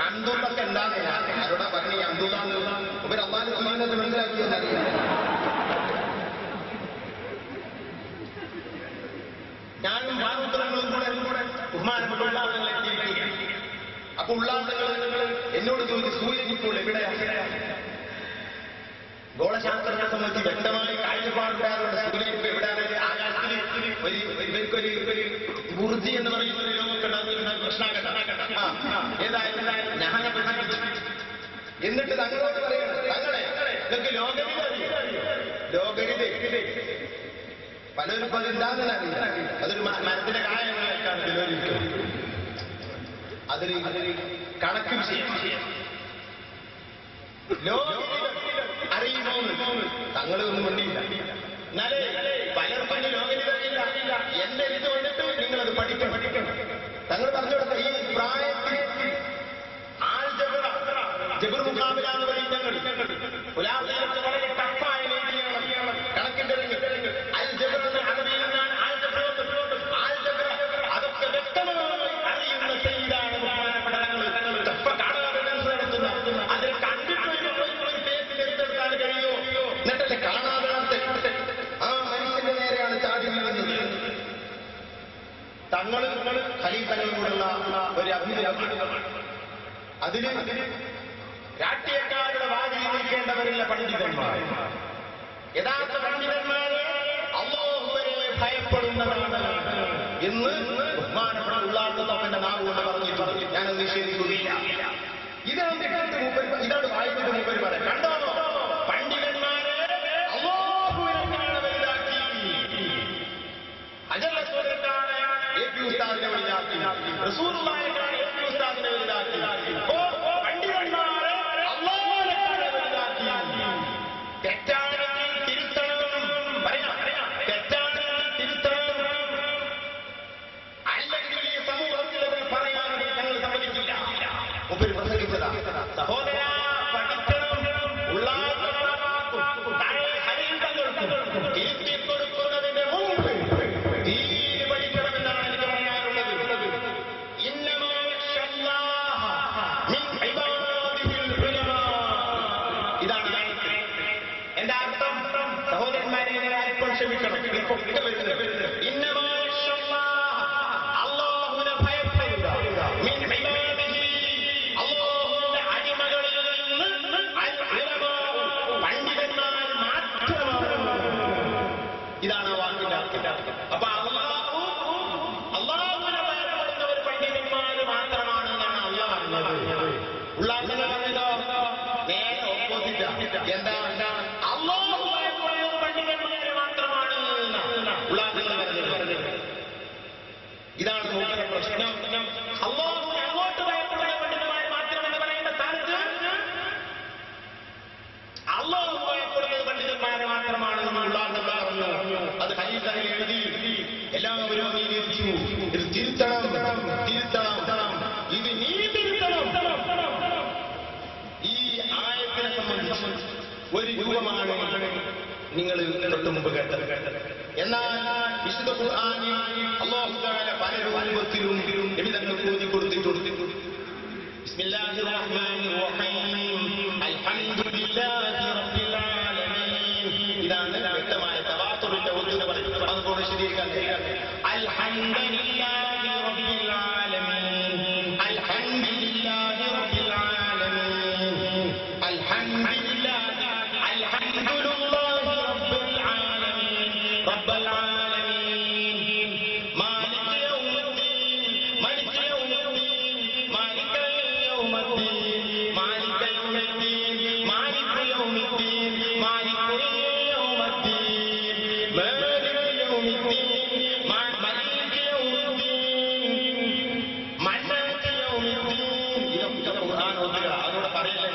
അന്തുള്ളൊക്കെ എന്താണ് ആരോടാ പറഞ്ഞ അന്തുള്ള ഇവർ അമ്മാനെ ചെയ്യുന്നത് മനസ്സിലാക്കിയെന്നറിയാം. ഞാനും ഭാഗങ്ങളും കൂടെ ബഹുമാനപ്പെട്ട ഉള്ളാടങ്ങളെ ജീവിക്കുകയാണ്. അപ്പൊ ഉള്ളാടങ്ങൾ എന്നോട് ചോദിച്ചു സൂര്യൻ ഇപ്പോൾ എവിടെയാണ്? ഗോളശാസ്ത്രത്തെ സംബന്ധിച്ച് വ്യക്തമായി കാഴ്ചപ്പാടുണ്ടാകുന്നുണ്ട്. സൂര്യൻ ഇപ്പൊ എവിടെയാണ്? ആകാശത്തിൽ ഇവർക്കൊരു ഗുർജി എന്ന് പറയുന്ന ഒരു ലോകമൊക്കെ ഏതായാലും ഞാൻ എന്നിട്ട് തങ്ങളോട് പറയണം, തങ്ങളെ ഇതൊക്കെ ലോകരിത പലരും ഇപ്പൊ അതെന്താണെന്നറിയില്ല. അതൊരു മരത്തിന്റെ കായങ്ങളൊക്കെയാണ് ചിലവരിക്കും. അതൊരു കണക്ക് വിഷയം. അറിയുമോ? തങ്ങളൊന്നും വേണ്ടിയില്ല. എന്നാലേ പലർക്കും ലോകരിതയില്ല. എന്റെ ഇത് കൊണ്ടിട്ട് നിങ്ങളത് പഠിക്കണം. തങ്ങൾ പറഞ്ഞു കൊടുത്ത ഈ പ്രായത്തിൽ ജബർ മുഖാബില എന്ന് പറയുന്നത് പുലാത്തിലൊക്കെ വളരെ ടഫായ രീതിയാണ്. കണക്കിന്റെ അതൊക്കെ വ്യക്തമായി അറിയുന്ന ചെയ്താണ് നടത്തുന്ന. അതിൽ കണ്ടിട്ട് ഒരു പേസിൽ എടുത്തെടുക്കാൻ കഴിയുമോ? എന്നിട്ടല്ലേ കാണാതെ ആ മനുഷ്യന്റെ നേരെയാണ് ചാടി വീഴുന്നത്. തങ്ങളും ഖലീഫകളും കൂടുള്ള ഒരു അഭിനയമാണ്. അതിന് രാഷ്ട്രീയക്കാരുടെ വാതിൽ നിൽക്കേണ്ടവരില്ല പണ്ഡിതന്മാർ. യഥാർത്ഥ പണ്ഡിതന്മാരെ അല്ലാഹുവിനെ ഭയപ്പെടുന്നവരാണ് എന്ന് ബഹുമാനപ്പെട്ട ഉള്ളാർന്നവന്റെ നാവുകൊണ്ട് പറഞ്ഞിട്ടുണ്ട്. ഞാനത് നിഷേധിക്കുകയില്ല. ഇതാണ് വായിച്ചിട്ട് മൂപ്പര് പറയാം. കണ്ടോ പണ്ഡിതന്മാരെ അല്ലാഹുവിനെ വലുതാക്കി. അജല്ലസ്വരത്താണ് എ.പി. ഉസ്താദിനെ വലുതാക്കി. റസൂലുള്ളാഹിയാണ് എ.പി. ഉസ്താദിനെ വലുതാക്കി. പണ്ഡിതന്മാരെ അല്ലാഹുവിനെ വലുതാക്കി. തെറ്റാണെങ്കിൽ തിരുത്തണം. പറയാം തെറ്റാണെങ്കിൽ തിരുത്തണം. അല്ലെങ്കിൽ ഈ സമൂഹത്തിൽ പറയാൻ ഞങ്ങൾ സമ്മതിക്കില്ല. മുമ്പ് പ്രസംഗിച്ചതാ. സഹോദര പഠിക്കണം. തിരുത്തി കൊടുക്കുന്നതിന്റെ മുമ്പ് ദീന് പഠിക്കണമെന്നാണ് എനിക്ക് പറയാനുള്ളത്. ഇതാണ് എന്റെ അർത്ഥം. സഹോദരന്മാരെ അല്പം ക്ഷമിക്കണം. ഇന്നമാ എന്താ അല്ലാഹു ഭയപ്പെടുന്നത് പണ്ഡിതന്മാരെ മാത്രമാണ് ഉള്ളാഹുങ്ങൾ പറഞ്ഞത്. ഇതാണ് നമ്മുടെ പ്രശ്നം. അല്ലാഹുവിനെ അങ്ങോട്ട് ഭയപ്പെടുന്ന പണ്ഡിതന്മാർ മാത്രമെന്ന് പറയുന്ന സ്ഥാനത്ത് അല്ലാഹു ഭയപ്പെടുന്നത് പണ്ഡിതന്മാരെ മാത്രമാണ് ഉള്ളാഹുങ്ങൾ പറഞ്ഞു. അത് ഹദീസായി എഴുതി എല്ലാവരും അംഗീകരിച്ചു. ഇത് തിരുത്തണം. ഇത് നീ തിരുത്തണം. ഈ ആയത്തിനെ സംബന്ധിച്ച് ഒരു രൂപമാണ് നിങ്ങൾ തൊട്ട് മുമ്പ് കേട്ടത്. എന്നാൽ വിശുദ്ധ ഖുർആനിൽ അല്ലാഹു തആല പല രൂപത്തിലും നബിതങ്ങൾ ഓതി കൊടുത്തിട്ടുണ്ട്. ബിസ്മില്ലാഹിർ റഹ്മാനിർ റഹീം അൽഹംദുലില്ലാഹി റബ്ബിൽ ആലമീൻ. ഇതാണ് വ്യക്തമായ തവാത്തുറിന്റെ ഓതുന്നത് പറയുന്നത്. അതുകൊണ്ട് വിശദീകരിക്കാൻ അൽഹംദുലില്ലാഹി റബ്ബിൽ ആലമീൻ അൽഹംദുലില്ലാഹി റബ്ബിൽ ആലമീൻ അൽഹംദുലില്ലാഹി അൽഹംദുലില്ലാഹി റബ്ബിൽ ആലമീൻ റബ്ബൽ ആലമീൻ മാലിക് യൗമിദ്ദീൻ മാലിക് യൗമിദ്ദീൻ മാലിക് യൗമിദ്ദീൻ മാലിക് യൗമിദ്ദീൻ മാലിക് യൗമിദ്ദീൻ മാലിക് യൗമിദ്ദീൻ മാലിക് യൗമിദ്ദീൻ അതോടെ പറയില്ല.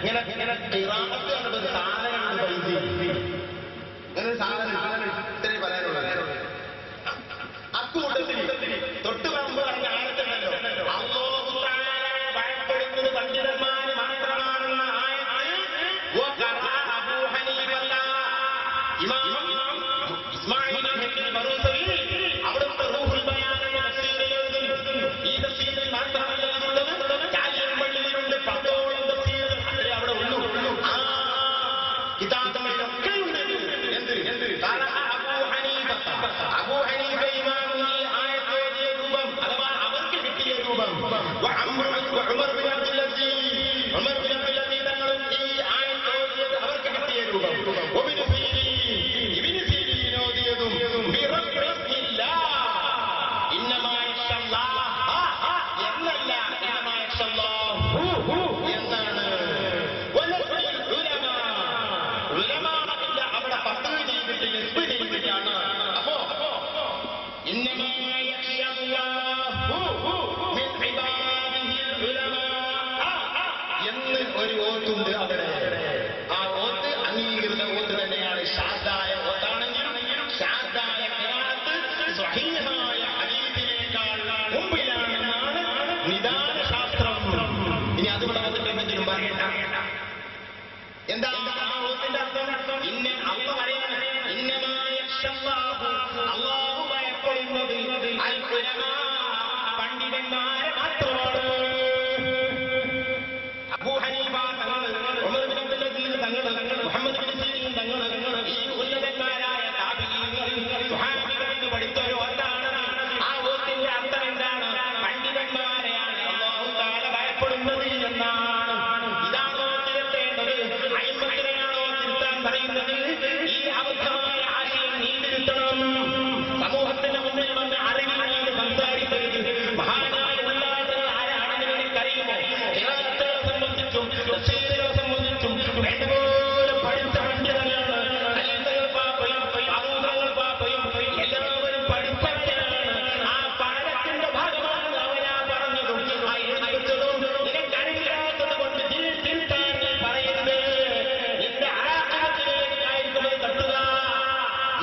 ഇങ്ങനെ ഖിറാഅത്ത് എന്നൊരു സാധനമാണ് പറയുന്നത്. അങ്ങനെ ഒരു സാധനം ഇത്രയും പറയാനുള്ളത്. അക്കൂട്ടത്തിൽ തൊട്ട് മുമ്പ് പറഞ്ഞ ആയത്തുണ്ടല്ലോ, അല്ലാഹു തആലയെ ഭയപ്പെടുന്നത് പണ്ഡിതന്മാർ മാത്രമാണെന്ന ആയത്ത് അബൂ ഹനീഫ ഇമാം ഇസ്മാഈൽ ഇബ്നു ബറൂസവി അവിടുത്തെ റൂഹുൽ ബയാൻ എന്ന തഫ്സീറിൽ എഴുതുന്നു. ഈ തഫ്സീറിൽ മാത്രമല്ല ഇതുള്ളത്, കാലിയമ്പള്ളിയിലുണ്ട് 10ഓളം തഫ്സീറുകൾ അവിടെ ഉള്ളൂ. ആ കിതാബുകളിലൊക്കെ ഉണ്ട്. എന്ത് അബൂ ഹനീഫ ഇമാം ഈ ആയത്ത് ഓതിയ രൂപം അഥവാ അവർക്ക് കിട്ടിയ രൂപം, ഉമർ ബിൻ അബ്ദുൽ അസീസ് തങ്ങളും ഈ ആയത്ത് ഓതിയത് അവർക്ക് കിട്ടിയ രൂപം, ഇബ്നു സീരീൻ ഓതിയതും ഇന്നമാ യഖ്ശല്ലാഹ് എന്നല്ല, ഇന്നമാ യഖ്ശല്ലാഹു എന്നാണ്. ഉലമാഇല്ല അവിടെ പത്ത് ചെയ്തിട്ട് നിസ്ബ് ചെയ്തിട്ടാണ്. അപ്പോ ഇന്നമാ യഖ്ശല്ലാഹു മിൻ ഇബാദിഹിൽ ഉലമാ എന്ന് ഒരു ഓത്തുണ്ട് അവിടെ. ആ ഓത്ത് അംഗീകൃത ഓത്ത് തന്നെയാണ്. ഷാദായ ഓത്താണെങ്കിലും ഷാദായ ഖിറാഅത്ത് സ്വഹീഹായ ഹദീസിനേക്കാൾ മുമ്പിലാണെന്നാണ് നിദാന ശാസ്ത്രം. ഇനി അതുകൂടെ വന്നിട്ടുണ്ടെങ്കിലും പറയണ്ട. എന്താ ആ ഓത്തിന്റെ അർത്ഥം? അല്ലാഹു പറയാണ്, ഇന്നമാ യഖ്ശല്ലാഹു അല്ലാഹു ഭയപ്പെടുന്നത് അൽ ഉലമാ പണ്ഡിതന്മാരെ മാത്രമാണ്. അബൂ ഹനീഫ തങ്ങൾ, ഉമർ ബിൻ അബ്ദുൽ അസീസ് തങ്ങൾ, മുഹമ്മദ് ബിൻ സീരീൻ തങ്ങൾ, ഈ ഉന്നതന്മാരായ താബിഈങ്ങൾ സ്വഹാബികൾക്ക് പഠിച്ച ഒരു ഓത്താണ്. ആ ഓത്തിന്റെ അർത്ഥം എന്താണ്? പണ്ഡിതന്മാരെയാണ് അല്ലാഹു തആല ഭയപ്പെടുന്നത് എന്നാണ്. ഇതാണോ തിരുത്തേണ്ടത്? അയിമ്മത്തിനെയാണോ തിരുത്താൻ പറയുന്നത്? ഈ അബദ്ധമായ ആശയം നീ തിരുത്തണം. സമൂഹത്തിന്റെ മുന്നിൽ വന്ന് അറിവിനാണ് സംസാരിക്കരുത്. മഹാനായ ഉള്ളാഹുകൾ ആരാണെന്ന് നിനക്കറിയുമോ? ഖിറാഅത്തുകളെ സംബന്ധിച്ചും തഫ്സീറുകളെ സംബന്ധിച്ചും വേണ്ടപോലെ പഠിച്ച പണ്ഡിതനാണ്. ഖലീഫകൾ പാപ്പയും അബൂബക്കർ പാപ്പയും എല്ലാവരും പഠിച്ചവരാണ്. ആ പഠനത്തിന്റെ ഭാഗമാണ് അവരാ പറഞ്ഞതും ആ എഴുതിവെച്ചതും. നിനക്കറിയില്ലാത്തത് കൊണ്ട് തിരുത്താൻ നീ പറയരുത്. നിന്റെ ആഖിറത്തിലേക്കായിരിക്കും തട്ടുക.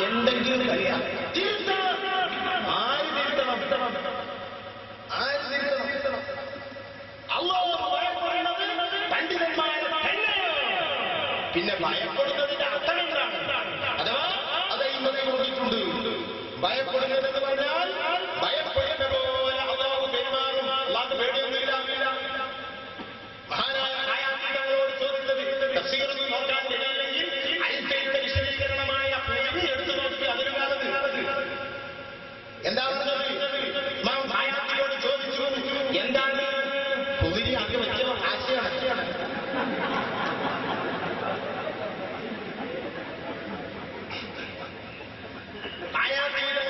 എന്തെങ്കിലും കഴിയാം തിരുത്തണം. ആര് തിരുത്തണം? അല്ലാഹു ഭയപ്പെടുന്നത് പണ്ഡിതന്മാരെ തന്നെ. പിന്നെ ഭയപ്പെടുന്നതിന്റെ അർത്ഥം എന്താണ്? അഥവാ അത് ഇന്നത്തെ നോക്കിയിട്ടുണ്ട്. ഭയപ്പെടുന്നത് എന്ന് പറഞ്ഞാൽ ഭയപ്പെടുന്ന പോലെ അല്ലാഹു പെരുമാറും. അല്ലാഹു പേടിയൊന്നുമില്ല. മഹാനായ ആയാത്തികളോട് ചോദിച്ചത് തഫ്സീറിൽ നോക്കാൻ കഴിയില്ലെങ്കിൽ ഐസയുടെ വിശദീകരണമായ പൂജ എടുത്തു നോക്കി അതിന് കാലത്ത് എന്താ പറഞ്ഞത്? ഇമാം ആയാത്തിയോട് ചോദിച്ചു, എന്താണ് പുതിരി അങ്ങ് വെച്ച ആശയാണ്. ആയാത്തികൾ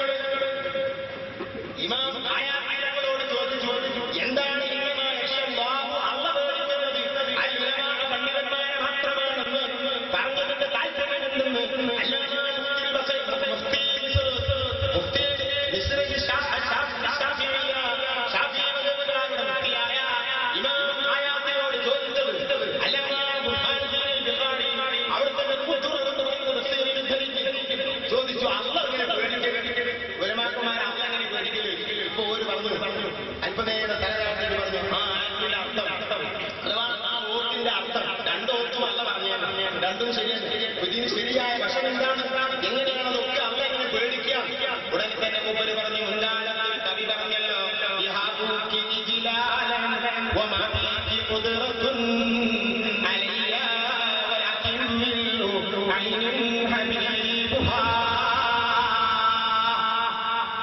രണ്ടും ശരിയല്ല. ഇതിന് ശരിയായ വശം എന്താണ്? എങ്ങനെയാണ് അതൊക്കെ അല്ല എങ്ങനെ പേടിക്കാം? ഉടനെ തന്നെ മൂപ്പര് പറഞ്ഞു, മുൻകാലത്തിൽ കവി പറഞ്ഞല്ലോ,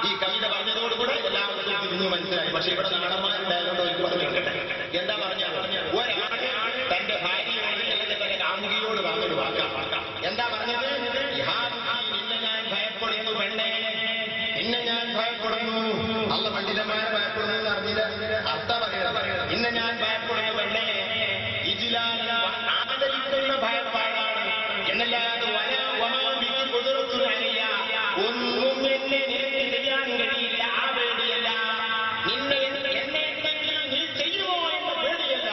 ഈ കവിത പറഞ്ഞതോടുകൂടെ എല്ലാവർക്കും തിരിഞ്ഞു മനസ്സിലായി. പക്ഷെ ഇവിടെ നാടന്മാരുണ്ടായതുകൊണ്ട് എനിക്ക് പറഞ്ഞു കേട്ടെ. എന്താ പറഞ്ഞത്? ഒരാൾ തന്റെ ഭാര്യയോട് അല്ലെങ്കിൽ കാമുകിയോട് പറഞ്ഞൊരു വാക്കാം. എന്താ പറഞ്ഞത്? നിന്നെ ഞാൻ ഭയപ്പെടുന്നു പെണ്ണേ, നിന്നെ ഞാൻ ഭയപ്പെടുന്നു. അല്ല പണ്ഡിതന്മാരെ ഭയപ്പെടുന്നു എന്ന് അറിഞ്ഞില്ല. അർത്ഥ പറയണം. ഇന്നെ ഞാൻ ഭയപ്പെടുന്നു പെണ്ണേ, ആദരിക്കുന്ന ഭയപ്പാടാണ് എന്നല്ലാതെ ഒന്നും എന്നെ നിനക്ക് ചെയ്യാൻ കഴിയില്ല. ആ പേടിയല്ല. നിന്നെ എന്നെന്തെങ്കിലും നീ ചെയ്യുമോ എന്ന പേടിയല്ല,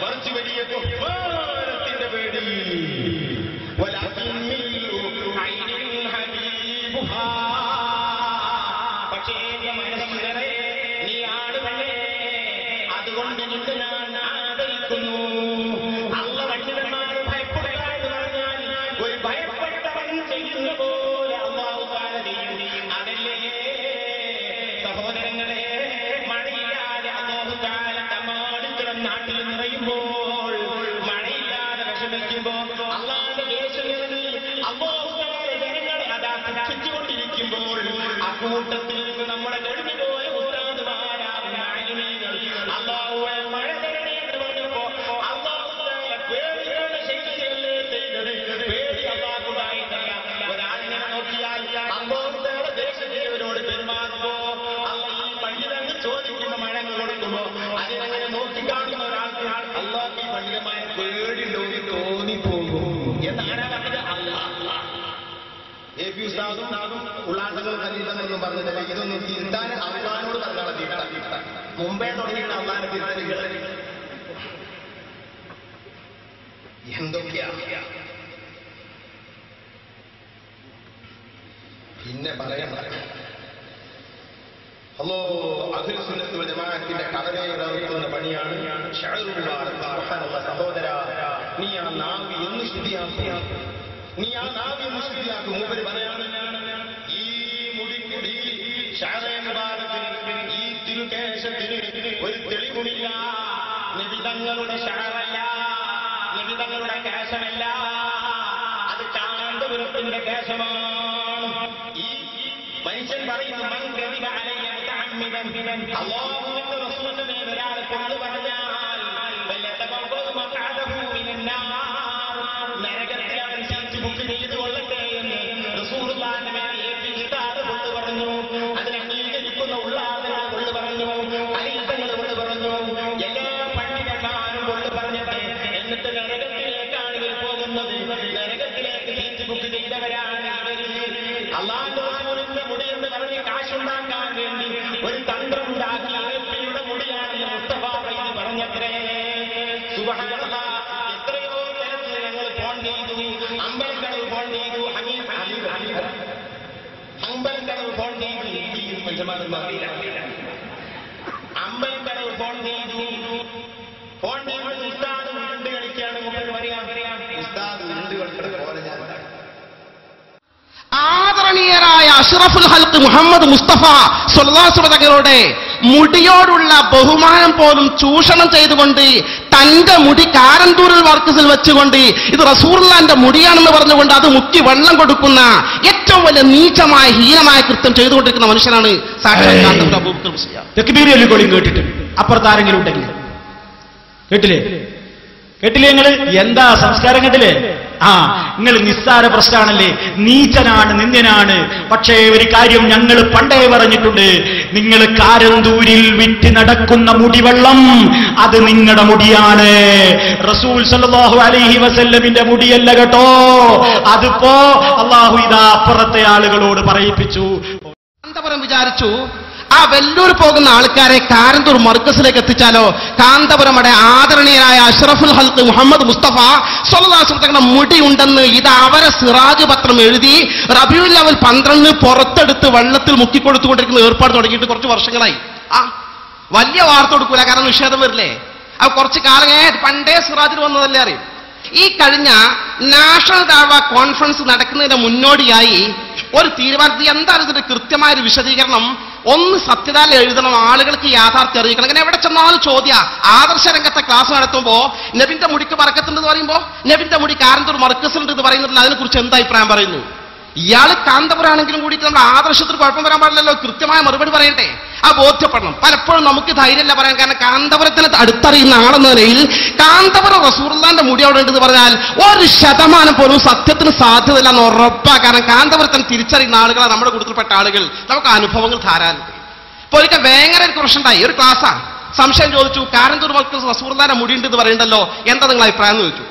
മറിച്ച് വലിയ കുഫാരത്തിന്റെ പേടി. പക്ഷേ എന്റെ മനസ്സിലെ നീ ആണ് പെണ്ണേ, അതുകൊണ്ട് നിന്നെ ഞാൻ ആദരിക്കുന്നു. അല്ല പണ്ഡിതന്മാർ ഭയപ്പെടുക എന്ന് പറഞ്ഞാൽ ഒരു ഭയപ്പെട്ടവൻ ചെയ്യുന്ന പോലെ അല്ലാഹു തആല ചെയ്യും. അതല്ലേ സഹോദരങ്ങളെ, മഴയില്ലാതെ അല്ലാഹു തആല തമാടിത്തരം നാട്ടിൽ നിറയുമ്പോൾ, മഴയില്ലാതെ വിഷമിക്കുമ്പോൾ, അല്ലാഹുവിന്റെ ദേശങ്ങളിൽ അല്ലാഹു തആല ജനങ്ങളെ അതാ ശിക്ഷിച്ചുകൊണ്ടിരിക്കുമ്പോൾ, അക്കൂട്ടത്തിൽ നിന്ന് നമ്മുടെ കഴിഞ്ഞുപോയ ഉസ്താദുമാരാകുന്ന അലിമീങ്ങൾ അല്ലാഹുവേ മഴ തരണേ എന്ന് പറഞ്ഞപ്പോ അല്ലാഹു തആല പേടിയുടെ ശിക്ഷയല്ലേ ചെയ്തത്? പേടി അല്ലാഹുവായിട്ടല്ല. ഒരാളിങ്ങനെ നോക്കിയാൽ അല്ലാഹു തആല ദേശജീവനോട് പെരുമാറുമ്പോ, അല്ല ഈ പണ്ഡിതന് ചോദിക്കുന്ന മഴ കൊടുക്കുമ്പോ അതിനങ്ങനെ നോക്കിക്കാണുന്ന ഒരാൾക്ക് അല്ലാഹു ഈ പണ്ഡിതന്മാരെ പേടിയുണ്ടോ എന്ന് തോന്നിപ്പോകും എന്നാണ് പറഞ്ഞത്. ഉസ്താദും ഉള്ളാട്ടങ്ങളും കരീതങ്ങളൊന്നും പറഞ്ഞിട്ടില്ല. ഇതൊന്നും തിരുത്താൻ അള്ളാഹിനോട് പറഞ്ഞാണ് തിരുത്താൻ. മുമ്പേ തുടങ്ങിയാണ് അള്ളാഹിനെ തിരുത്തലുകൾ. എന്തൊക്കെയാ പിന്നെ പറയാൻ അല്ലോ അഹ്ലു സുന്നത്ത് വൽ ജമാഅത്തിന്റെ കടലയിറക്കുന്ന പണിയാണ് സഹോദര. നീ ആ നാവി ഒന്ന് ശുദ്ധിയാക്കുക, നീ ആ നാവി ഒന്ന് ശുദ്ധിയാക്കും. മൂപ്പര് പറയാണ്, ഈ മുടിക്കുടി ഷാറേമുബാറത്തിന്, ഈ തിരുകേശത്തിന് ഒരു തെളിവുമില്ല. നിബിതങ്ങളുടെ ഷാറല്ല, നിബിതങ്ങളുടെ കേശമല്ല, അത് കാന്തപുരത്തിന്റെ കേശമാണ്. ഈ മനുഷ്യൻ പറയുന്നു, അല്ലാഹുവിന്റെ റസൂലിന്റെ മേൽ ഒരാൾ കൊണ്ടു പറഞ്ഞാൽ നരകത്തിൽ അവൻ സീറ്റ് ബുക്ക് ചെയ്ത് കൊള്ളട്ടെ എന്ന് റസൂലുള്ളാഹിന്റെ മേൽ ഏൽപ്പിച്ചിട്ടാണ് കൊണ്ട് പറഞ്ഞു. അതിനെ അംഗീകരിക്കുന്ന ഉള്ളാദുകൾ കൊണ്ട് പറഞ്ഞു, അലീസങ്ങൾ കൊണ്ട് പറഞ്ഞു, എല്ലാ പണ്ഡിതന്മാരും കൊണ്ട് പറഞ്ഞത്. എന്നിട്ട് നരകത്തിലേക്കാണ് ഇവർ പോകുന്നത്. നരകത്തിലേക്ക് സീറ്റ് ബുക്ക് ചെയ്തവരാണ് ഇവര്. അല്ലാഹുവിന്റെ റസൂലിന്റെ മുടി എന്ന് പറഞ്ഞ് കാശുണ്ടാക്കാൻ വേണ്ടി ഒരു തന്ത്രം ഉണ്ടാക്കി ഇവരുടെ മുടിയാണെന്ന് മുസ്തഫ എന്ന് പറഞ്ഞത്രേ. സുബ്ഹാനല്ലാഹ്, എത്രയോ തരത്തിൽ ഞങ്ങൾ ഫോൺ ചെയ്തു, അമ്പലക്കടവ് ഫോൺ ചെയ്തു, അമ്പലക്കടവ് ഫോൺ ചെയ്തു, അമ്പലക്കടവ് ഫോൺ ചെയ്തു. ഫോൺ ചെയ്യുമ്പോൾ ഉസ്താദ് ഉരുണ്ട് കളിക്കുകയാണ്. ഉസ്താദ് ഉരുണ്ട് കളിക്കുന്ന പോലെ ഞാൻ
ആദരണീയരായ അഷ്റഫുൽ ഹൽഖ് മുഹമ്മദ് മുസ്തഫ സ്വല്ലല്ലാഹു അലൈഹി വസല്ലം തങ്ങളുടെ മുടിയോടുള്ള ബഹുമാനം പോലും ചൂഷണം ചെയ്തുകൊണ്ട് തന്റെ മുടി കാരന്തൂരിൽ വർക്കസിൽ വെച്ചുകൊണ്ട് ഇത് റസൂലുള്ളാഹിന്റെ മുടിയാണെന്ന് പറഞ്ഞുകൊണ്ട് അത് മുക്കി വെള്ളം കൊടുക്കുന്ന ഏറ്റവും വലിയ നീചമായ ഹീനമായ കൃത്യം ചെയ്തുകൊണ്ടിരിക്കുന്ന മനുഷ്യനാണ് സാക്ഷാൽ അബൂബക്കർ മുസ്ലിയാർ.
തക്ബീർ ചൊല്ലിക്കോളിയും കേട്ടിട്ട് അപ്പുറത്താരെങ്കിലും ഉണ്ടെങ്കിൽ കേട്ടില്ലേ? കേട്ടില്ലേ? നിങ്ങൾ എന്താ സംസ്കാരം കേട്ടില്ലേ? നിങ്ങൾ നിസ്സാര പ്രശ്നമാണല്ലേ, നീചനാണ്, നിന്ദ്യനാണ്. പക്ഷേ ഒരു കാര്യം ഞങ്ങൾ പണ്ടേ പറഞ്ഞിട്ടുണ്ട്, നിങ്ങൾ കാരന്തൂരിൽ വിറ്റ് നടക്കുന്ന മുടിവെള്ളം അത് നിങ്ങളുടെ മുടിയാണ്. റസൂൽ സല്ലല്ലാഹു അലൈഹി വസല്ലമിന്റെ മുടിയല്ല കേട്ടോ. അതിപ്പോ അല്ലാഹു ഇതാ അപ്പുറത്തെ ആളുകളോട് പറയിപ്പിച്ചു.
കാന്തപുരം വിചാരിച്ചു ആ വെല്ലൂർ പോകുന്ന ആൾക്കാരെ കാരന്തൂർ മർക്കസിലേക്ക് എത്തിച്ചാലോ. കാന്തപുരമടെ ആദരണീയരായ അഷ്റഫുൽ ഹൽഖ് മുഹമ്മദ് മുസ്തഫ സ്വല്ലല്ലാഹു അലൈഹി വസല്ലം മുടി ഉണ്ടെന്ന് ഇത് അവരെ സിറാജ് പത്രം എഴുതി റബീഉൽ അവൽ 12 പുറത്തെടുത്ത് വെള്ളത്തിൽ മുക്കിക്കൊടുത്തുകൊണ്ടിരിക്കുന്ന ഏർപ്പാട് തുടങ്ങിയിട്ട് കുറച്ച് വർഷങ്ങളായി. വലിയ വാർത്ത കൊടുക്കൂല, കാരണം നിഷേധം വരില്ലേ. അത് കുറച്ച് കാലം പണ്ടേ സിറാജിൽ വന്നതല്ലേ അറിയും. ഈ കഴിഞ്ഞ നാഷണൽ ദഅവ കോൺഫറൻസ് നടക്കുന്നതിന് മുന്നോടിയായി ഒരു തീരുമാനത്തിൽ എന്താണ് ഇതിന്റെ കൃത്യമായൊരു വിശദീകരണം? ഒന്ന് സത്യതാൽ എഴുതണം, ആളുകൾക്ക് യാഥാർത്ഥ്യം അറിയിക്കണം. അങ്ങനെ എവിടെ ചെന്നാലും ചോദ്യ. ആദർശ രംഗത്തെ ക്ലാസ് നടത്തുമ്പോൾ നബിന്റെ മുടിക്ക് ബർക്കത്തുണ്ടെന്ന് പറയുമ്പോൾ നബിന്റെ മുടി കാരന്തൂർ മർക്കസുണ്ട് എന്ന് പറയുന്നതിൽ അതിനെക്കുറിച്ച് എന്താ അഭിപ്രായം പറയുന്നു? ഇയാൾ കാന്തപുരാണെങ്കിലും കൂടിയിട്ട് നമ്മുടെ ആദർശത്തിൽ കുഴപ്പം വരാൻ പാടില്ലല്ലോ, കൃത്യമായ മറുപടി പറയണ്ടേ, ആ ബോധ്യപ്പെടണം. പലപ്പോഴും നമുക്ക് ധൈര്യമില്ല പറയാൻ, കാരണം കാന്തപുരത്തിന് അടുത്തറിയുന്ന ആളെന്ന നിലയിൽ കാന്തപുരം റസൂലുള്ളാഹിന്റെ മുടി അവിടെ ഉണ്ടെന്ന് പറഞ്ഞാൽ 1% പോലും സത്യത്തിന് സാധ്യതയില്ല എന്ന് ഉറപ്പാ. കാരണം കാന്തപുരത്തിന് തിരിച്ചറിയുന്ന ആളുകളാണ് നമ്മുടെ കൂട്ടത്തിൽപ്പെട്ട ആളുകൾ. നമുക്ക് അനുഭവങ്ങൾ ധാരാളം. ഇപ്പൊ ഒരിക്കൽ ഭയങ്കര ഒരു പ്രശ്നമുണ്ടായി. ഒരു ക്ലാസ്സാണ്, സംശയം ചോദിച്ചു, കാരന്തൂർ മർക്കസ് റസൂലുള്ളാഹിന്റെ മുടി ഉണ്ട് എന്ന് പറയുന്നുണ്ടല്ലോ, എന്താ നിങ്ങളുടെ അഭിപ്രായം എന്ന് ചോദിച്ചു.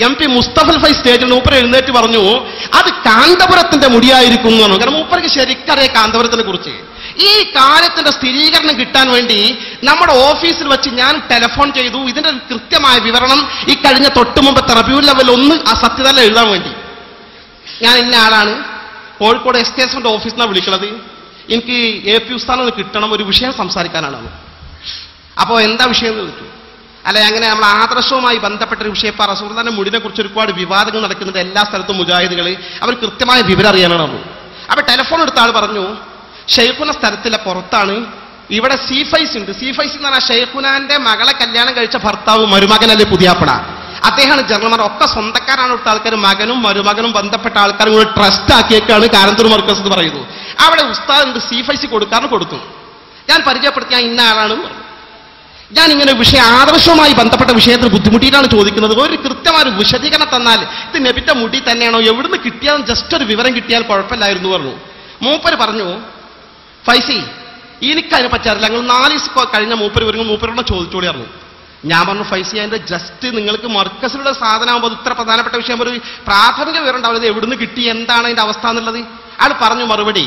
MP മുസ്തഫൽ ഫൈ സ്റ്റേജിൽ മൂപ്പർ എഴുന്നേറ്റ് പറഞ്ഞു, അത് കാന്തപുരത്തിന്റെ മുടിയായിരിക്കും എന്ന് പറഞ്ഞു. കാരണം മൂപ്പർക്ക് ശരിക്കറിയാം കാന്തപുരത്തിനെ കുറിച്ച്. ഈ കാര്യത്തിന്റെ സ്ഥിരീകരണം കിട്ടാൻ വേണ്ടി നമ്മുടെ ഓഫീസിൽ വെച്ച് ഞാൻ ടെലിഫോൺ ചെയ്തു. ഇതിന്റെ കൃത്യമായ വിവരണം ഈ കഴിഞ്ഞ തൊട്ട് മുമ്പത്തെ റബീഉൽ ലെവൽ 1 ആ സത്യതല എഴുതാൻ വേണ്ടി. ഞാൻ ഇന്ന ആളാണ്, കോഴിക്കോട് എസ്റ്റേഷന്റെ ഓഫീസിൽ നിന്നാണ് വിളിക്കുന്നത്, എനിക്ക് AP ഉസ്താദിനെ കിട്ടണം, ഒരു വിഷയം സംസാരിക്കാനാണ്. അപ്പോൾ എന്താ വിഷയം എന്ന് ചോദിച്ചു. അല്ലെ, അങ്ങനെ നമ്മൾ ആദർശവുമായി ബന്ധപ്പെട്ട ഒരു വിഷയം. റസൂലുള്ളാഹിന്റെ മുടിനെ കുറിച്ച് ഒരുപാട് വിവാദങ്ങൾ നടക്കുന്നുണ്ട് എല്ലാ സ്ഥലത്തും. മുജാഹിദുകൾ അവർ കൃത്യമായ വിവരം അറിയാനാണ്. അപ്പൊ ടെലിഫോൺ എടുത്ത ആൾ പറഞ്ഞു, ഷെയ്ഖുന സ്ഥലത്തിലെ പുറത്താണ്, ഇവിടെ സീഫൈസ് ഉണ്ട്. സീഫൈസ് എന്ന് പറഞ്ഞാൽ ഷെയ്ഖുനാന്റെ മകളെ കല്യാണം കഴിച്ച ഭർത്താവ് മരുമകനല്ലേ പുതിയാപ്പട, അദ്ദേഹമാണ് ജനറൽമാർ. ഒക്കെ സ്വന്തക്കാരാണ് ഇവിടുത്തെ ആൾക്കാർ. മകനും മരുമകനും ബന്ധപ്പെട്ട ആൾക്കാരും കൂടെ ട്രസ്റ്റ് ആക്കിയേക്കാണ് കാരന്തൂർ മർക്കസ് എന്ന് പറയുന്നു. അവിടെ ഉസ്താദ് ഉണ്ട്, സീഫൈസ് കൊടുക്കാറ് കൊടുത്തു. ഞാൻ പരിചയപ്പെടുത്തിയ ഇന്ന ആളാണ് പറഞ്ഞു. ഞാൻ ഇങ്ങനെ വിഷയം ആദർശവുമായി ബന്ധപ്പെട്ട വിഷയത്തിൽ ബുദ്ധിമുട്ടിയിട്ടാണ് ചോദിക്കുന്നത്. ഒരു കൃത്യമായ ഒരു വിശദീകരണം തന്നാൽ ഇത് നബിന്റെ മുടി തന്നെയാണോ, എവിടുന്ന് കിട്ടിയാലും ജസ്റ്റ് ഒരു വിവരം കിട്ടിയാൽ കുഴപ്പമില്ലായിരുന്നു പറഞ്ഞു. മൂപ്പര് പറഞ്ഞു, ഫൈസി എനിക്കതിനെ പറ്റാറില്ല, ഞങ്ങൾ 4 ദിവസം കഴിഞ്ഞ മൂപ്പര് വരുമ്പോൾ മൂപ്പരോട് ചോദിച്ചോളി പറഞ്ഞു. ഞാൻ പറഞ്ഞു, ഫൈസി അതിന്റെ ജസ്റ്റ് നിങ്ങൾക്ക് മർക്കസിലുള്ള സാധനമാകുമ്പോൾ ഇത്ര പ്രധാനപ്പെട്ട വിഷയം ഒരു പ്രാഥമിക വിവരം ഉണ്ടാവില്ല, എവിടുന്ന് കിട്ടി, എന്താണ് അതിന്റെ അവസ്ഥ എന്നുള്ളത്. അയാൾ പറഞ്ഞു മറുപടി,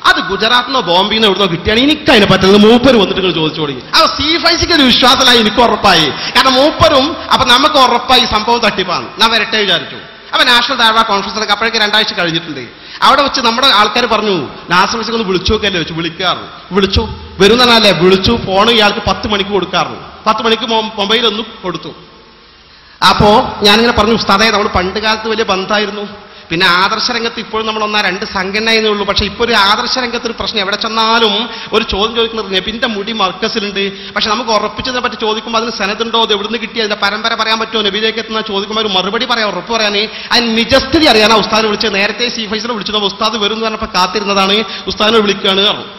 അത് ഗുജറാത്തിനോ ബോംബെന്നോ എവിടുന്നോ കിട്ടിയാണ്, എനിക്കതിനെ പറ്റുന്നത് മൂപ്പര് വന്നിട്ട് നിങ്ങൾ ചോദിച്ചോളി. അപ്പൊ സീഫൈസിക്ക് ഒരു വിശ്വാസമായി, എനിക്ക് ഉറപ്പായി. കാരണം മൂപ്പരും അപ്പൊ നമുക്ക് ഉറപ്പായി സംഭവം തട്ടിപ്പാണ്. ഞാൻ വരട്ടെ വിചാരിച്ചു. അപ്പൊ നാഷണൽ ദഅവ കോൺഫറൻസിലൊക്കെ അപ്പോഴേക്ക് 2 ആഴ്ച കഴിഞ്ഞിട്ടുണ്ട്. അവിടെ വെച്ച് നമ്മുടെ ആൾക്കാർ പറഞ്ഞു, നാസർ ഒന്ന് വിളിച്ചു നോക്കല്ലേ വെച്ചു. വിളിക്കാറ് വിളിച്ചു വരുന്നല്ലേ വിളിച്ചു. ഫോൺ ഇയാൾക്ക് 10 മണിക്ക് കൊടുക്കാറുള്ളൂ. 10 മണിക്ക് മൊബൈൽ ഒന്ന് കൊടുത്തു. അപ്പോ ഞാനിങ്ങനെ പറഞ്ഞു, ഉസ്താദേ നമ്മൾ പണ്ട് കാലത്ത് വലിയ ബന്ധമായിരുന്നു, പിന്നെ ആദർശ രംഗത്ത് ഇപ്പോഴും നമ്മൾ 1-2 സംഘടനയെന്നേ ഉള്ളൂ. പക്ഷെ ഇപ്പോൾ ഒരു ആദർശ രംഗത്ത് ഒരു പ്രശ്നം, എവിടെ ചെന്നാലും ഒരു ചോദ്യം ചോദിക്കുന്നത് നബിന്റെ മുടി മർക്കസിലുണ്ട്, പക്ഷെ നമുക്ക് ഉറപ്പിച്ചതിനെ പറ്റി ചോദിക്കുമ്പോൾ അതിന് സനതുണ്ടോ, അത് എവിടുന്ന് കിട്ടി, അതിന്റെ പരമ്പര പറയാൻ പറ്റുമോ, നബിയിലേക്ക് എത്തുന്ന ചോദിക്കുമ്പോൾ ഒരു മറുപടി പറയാൻ, ഉറപ്പ് പറയാനേ അതിന് നിജസ്ഥിതി അറിയാനാ ഉസ്താദിനെ വിളിച്ചത്. നേരത്തെ സീഫൈസിനെ വിളിച്ചത് ഉസ്താദ് വരും എന്ന് പറഞ്ഞപ്പോൾ കാത്തിരുന്നതാണ്, ഉസ്താദിനെ വിളിക്കുകയാണ് പറഞ്ഞു.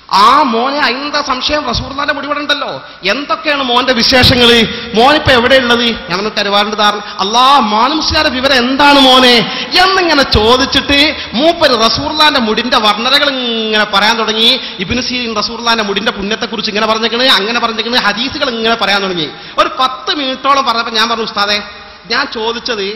ആ മോനെ എന്താ സംശയം, റസൂലുള്ളാഹിന്റെ മുടിവിടുണ്ടല്ലോ, എന്തൊക്കെയാണ് മോന്റെ വിശേഷങ്ങൾ, മോനിപ്പോ എവിടെയുള്ളത്? ഞാൻ കരുവാറിന്റെ ധാരണ, മോന് മുസ്ലിയാരുടെ വിവരം എന്താണ് മോനെ എന്നിങ്ങനെ ചോദിച്ചിട്ട് മൂപ്പര് റസൂലുള്ളാഹിന്റെ മുടിന്റെ വർണ്ണനകൾ ഇങ്ങനെ പറയാൻ തുടങ്ങി. ഇബ്നു സീരീൻ റസൂലുള്ളാഹിന്റെ മുടിന്റെ പുണ്യത്തെക്കുറിച്ച് ഇങ്ങനെ പറഞ്ഞേക്കണ്, അങ്ങനെ പറഞ്ഞേക്കണ്, ഹദീസുകൾ ഇങ്ങനെ പറയാൻ തുടങ്ങി. ഒരു 10 മിനിറ്റോളം പറഞ്ഞപ്പോൾ ഞാൻ പറഞ്ഞു, ഉസ്താദേ ഞാൻ ചോദിച്ചത്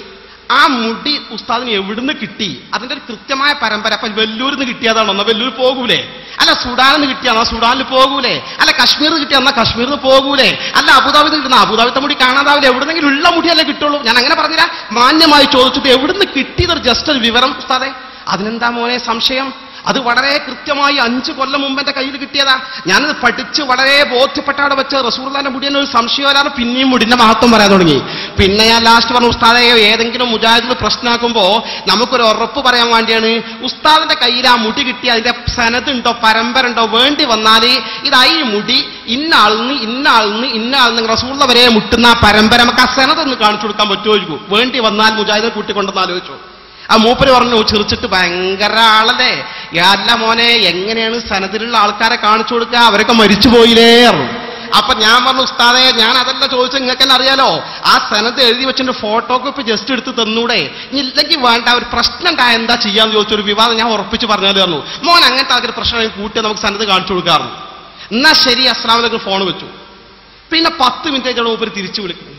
ആ മുടി ഉസ്താദിന് എവിടുന്ന് കിട്ടി, അതിന്റെ ഒരു കൃത്യമായ പരമ്പര. അപ്പൊ വെല്ലൂരിൽ നിന്ന് കിട്ടിയതാണോ, എന്നാ വെല്ലൂർ പോകൂലേ? അല്ല സുഡാനിൽ നിന്ന് കിട്ടിയാണോ, സുഡാനിൽ പോകൂലേ? അല്ല കശ്മീരിൽ നിന്ന് കിട്ടിയാൽ കശ്മീരിൽ നിന്ന് പോകൂലേ? അല്ല അബുദാബിയിൽ നിന്ന് കിട്ടുന്ന അബുദാബിത്തെ മുടി കാണാതാവില്ല, എവിടുന്നെങ്കിലും ഉള്ള മുടിയല്ലേ കിട്ടുള്ളൂ. ഞാൻ അങ്ങനെ പറഞ്ഞില്ല, മാന്യമായി ചോദിച്ചിട്ട് എവിടുന്ന് കിട്ടിയതൊരു ജസ്റ്റ് ഒരു വിവരം ഉസ്താദേ. അതിനെന്താ മോനെ സംശയം? അത് വളരെ കൃത്യമായി 5 കൊല്ലം മുമ്പ് എന്റെ കയ്യിൽ കിട്ടിയതാ. ഞാനത് പഠിച്ച് വളരെ ബോധ്യപ്പെട്ട അവിടെ വെച്ച് റസൂലുള്ളാഹിന്റെ മുടിയെന്ന് ഒരു സംശയമല്ലാതെ പിന്നെയും മുടിന്റെ മഹത്വം പറയാൻ തുടങ്ങി. പിന്നെ ഞാൻ ലാസ്റ്റ് പറഞ്ഞു, ഉസ്താദെ ഏതെങ്കിലും മുജാഹിദിൽ പ്രശ്നമാക്കുമ്പോ നമുക്കൊരു ഉറപ്പ് പറയാൻ വേണ്ടിയാണ്, ഉസ്താദിന്റെ കയ്യിൽ ആ മുടി കിട്ടി അതിന്റെ സനതുണ്ടോ പരമ്പര ഉണ്ടോ, വേണ്ടി വന്നാൽ ഇതായി മുടി ഇന്ന ആളിന്ന് റസൂലുള്ള വരെ മുട്ടുന്ന പരമ്പര നമുക്ക് ആ സനതൊന്ന് കാണിച്ചു കൊടുക്കാൻ പറ്റുമോ, വേണ്ടി വന്നാൽ മുജാഹിദിനെ കൂട്ടിക്കൊണ്ടെന്ന് ആലോചിച്ചു. ആ മൂപ്പര് പറഞ്ഞു ചിരിച്ചിട്ട്, ഭയങ്കര ആളല്ലേ, അല്ല മോനെ എങ്ങനെയാണ് സനദിലുള്ള ആൾക്കാരെ കാണിച്ചു കൊടുക്കുക, അവരൊക്കെ മരിച്ചുപോയില്ലേ പറഞ്ഞു. അപ്പൊ ഞാൻ പറഞ്ഞു, ഉസ്താദേ ഞാൻ അതല്ല ചോദിച്ചത്, നിങ്ങൾക്കെല്ലാം അറിയാലോ, ആ സനത് എഴുതി വെച്ചിട്ട് ഫോട്ടോകോപ്പി ജസ്റ്റ് എടുത്ത് തന്നൂടെ, ഇല്ലെങ്കിൽ വേണ്ട, ഒരു പ്രശ്നം ഉണ്ടായ എന്താ ചെയ്യാന്ന് ചോദിച്ചൊരു വിവാദം ഞാൻ ഉറപ്പിച്ച് പറഞ്ഞാലും പറഞ്ഞു. മോൻ അങ്ങനത്തെ ആൾക്കൊരു പ്രശ്നം കൂട്ടി നമുക്ക് സനത് കാണിച്ചു കൊടുക്കാറുണ്ട്. എന്നാ ശരി അസ്സലാമു അലൈക്കും ഫോൺ വെച്ചു. പിന്നെ 10 മിനിറ്റ് മൂപ്പര് തിരിച്ചു വിളിക്കുന്നു.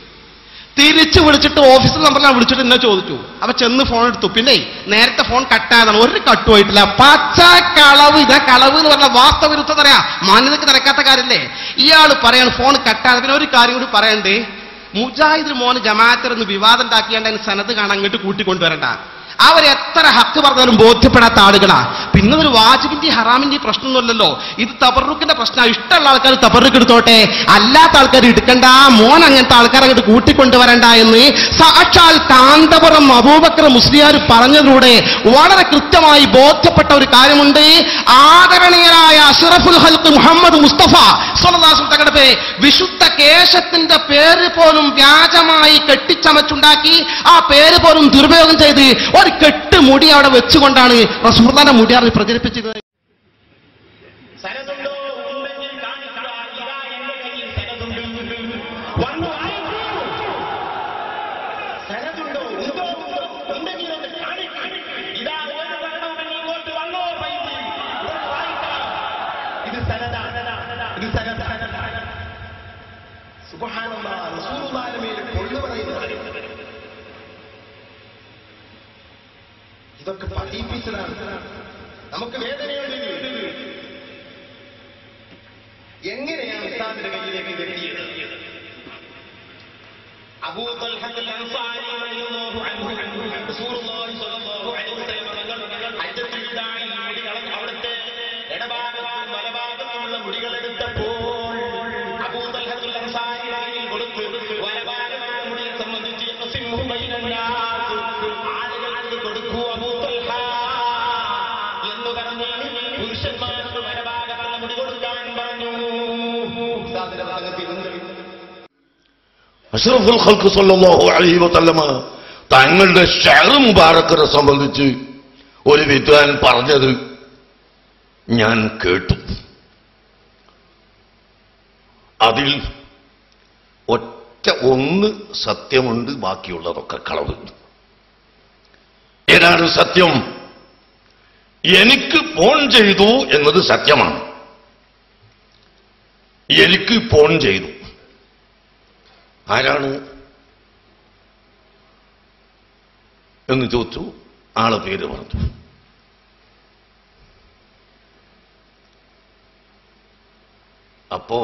തിരിച്ചു വിളിച്ചിട്ട് ഓഫീസിൽ നമ്പറിലാണ് വിളിച്ചിട്ട് എന്നെ ചോദിച്ചു. അപ്പൊ ചെന്ന് ഫോൺ എടുത്തു. പിന്നെ നേരത്തെ ഫോൺ കട്ടായതാണ്, ഒരു കട്ടുമായിട്ടില്ല. പച്ച കളവ്, ഇതാ കളവ് എന്ന് പറഞ്ഞാൽ വാസ്തവവിരുദ്ധത അറിയാ, മാന്യതയ്ക്ക് നിരക്കാത്ത കാര്യല്ലേ. ഇയാൾ പറയാണ് ഫോൺ കട്ടാതെ. പിന്നെ ഒരു കാര്യം കൂടി പറയണ്ടേ, മുജാഹിദ് മോന് ജമാഅത്തിലൊന്ന് വിവാദം ഉണ്ടാക്കിയാണ്ട് അതിന് സനത് കാണാൻ അങ്ങോട്ട് കൂട്ടിക്കൊണ്ടുവരണ്ട. അവരെത്ര ഹക്ക് പറഞ്ഞാലും ബോധ്യപ്പെടാത്ത ആളുകളാ. പിന്നെ ഒരു വാജിബിന്റെ ഹറാമിന്റെ പ്രശ്നമൊന്നുമല്ലല്ലോ, ഇത് തബറുക്കിന്റെ പ്രശ്നം. ഇഷ്ടമുള്ള ആൾക്കാർ തബറുക്ക് എടുത്തോട്ടെ, അല്ലാത്ത ആൾക്കാർ എടുക്കണ്ട, മോൻ അങ്ങനത്തെ ആൾക്കാർ അങ്ങോട്ട് കൂട്ടിക്കൊണ്ടുവരണ്ട എന്ന് സാക്ഷാൽ കാന്തപുരം അബൂബക്കർ മുസ്ലിയാർ പറഞ്ഞതിലൂടെ വളരെ കൃത്യമായി ബോധ്യപ്പെട്ട ഒരു കാര്യമുണ്ട്. ആദരണീയനായ അഷ്റഫുൽ ഖൽഖ് മുഹമ്മദ് മുസ്തഫ സ്വല്ലല്ലാഹു അലൈഹി വസല്ലം തങ്ങളുടെ വിശുദ്ധ കേശത്തിന്റെ പേര് പോലും വ്യാജമായി കെട്ടിച്ചമച്ചുണ്ടാക്കി ആ പേര് പോലും ദുരുപയോഗം ചെയ്ത് ഒരു കെട്ട് മുടി അവിടെ വെച്ചുകൊണ്ടാണ് റസൂലുള്ളാഹിന്റെ മുടി അവർ പ്രചരിപ്പിച്ചത്.
സനതുണ്ടോ ഉണ്ടെങ്കിൽ കാണിക്കുക, ഇതാ എന്റെ കയ്യിൽ സനതുണ്ട്, വന്നു വായിക്കൂ. സനതുണ്ടോ ഉണ്ടോ ഉണ്ടെങ്കിൽ ഒന്ന് കാണിക്കുക, ഇതാ ഒരു സനതുണ്ടെങ്കിൽ ഇങ്ങോട്ട് വന്നോ പൈസ വായിക്കാം. ഇത് സനതാണ്, ഇത് സനതാണ്. സുബ്ഹാനല്ലാഹ്, റസൂലുള്ളാഹിന്റെ മേൽ കൊള്ളു പറയുന്നത് ഇതൊക്കെ പഠിപ്പിച്ചതാണ്. നമുക്ക് വേദനയുണ്ട്. എങ്ങനെയാണ് ഉസ്താദിന്റെ കയ്യിലേക്ക് എത്തിയത്? അബൂ തൽഹത്തുൽ അൻസാരി റളിയല്ലാഹു അൻഹു റസൂലുള്ളാഹി സ്വല്ലല്ലാഹു അലൈഹി വസല്ലം ഹജ്ജത്തുൽ വിദാഇൽ മുടി കളഞ്ഞ് അവിടുത്തെ ഇടഭാഗത്തും വലഭാഗത്തുമുള്ള മുടികൾ എടുത്തപ്പോൾ അബൂ തൽഹത്തുൽ അൻസാരി കയ്യിൽ കൊടുത്തു. വലഭാഗത്തുള്ള മുടിയെ സംബന്ധിച്ച് യഖ്സിമുഹു ബൈനന്നാസ്, ആളുകൾക്ക് കൊടുക്കൂ അബൂ തൽഹ എന്ന് പറഞ്ഞ് പുരുഷന്മാർക്ക് വലഭാഗത്തുള്ള മുടി കൊടുക്കാൻ പറഞ്ഞു. ഉസ്താദിന്റെ ഭാഗത്തിൽ
അഷ്റഫുൽ ഖൽഖ് സ്വല്ലല്ലാഹു അലൈഹി വസല്ലമ തങ്ങളുടെ ശഅർ മുബാറക്കിനെ സംബന്ധിച്ച് ഒരു വിദ്വാൻ പറഞ്ഞത് ഞാൻ കേട്ടു. അതിൽ ഒറ്റ ഒന്ന് സത്യമുണ്ട്, ബാക്കിയുള്ളതൊക്കെ കളവ്. ഏതാണ് സത്യം? എനിക്ക് ഫോൺ ചെയ്തു എന്നത് സത്യമാണ്. എനിക്ക് ഫോൺ ചെയ്തു. ആരാണ് എന്ന് ചോദിച്ചു. ആളെ പേര് പറഞ്ഞു. അപ്പോ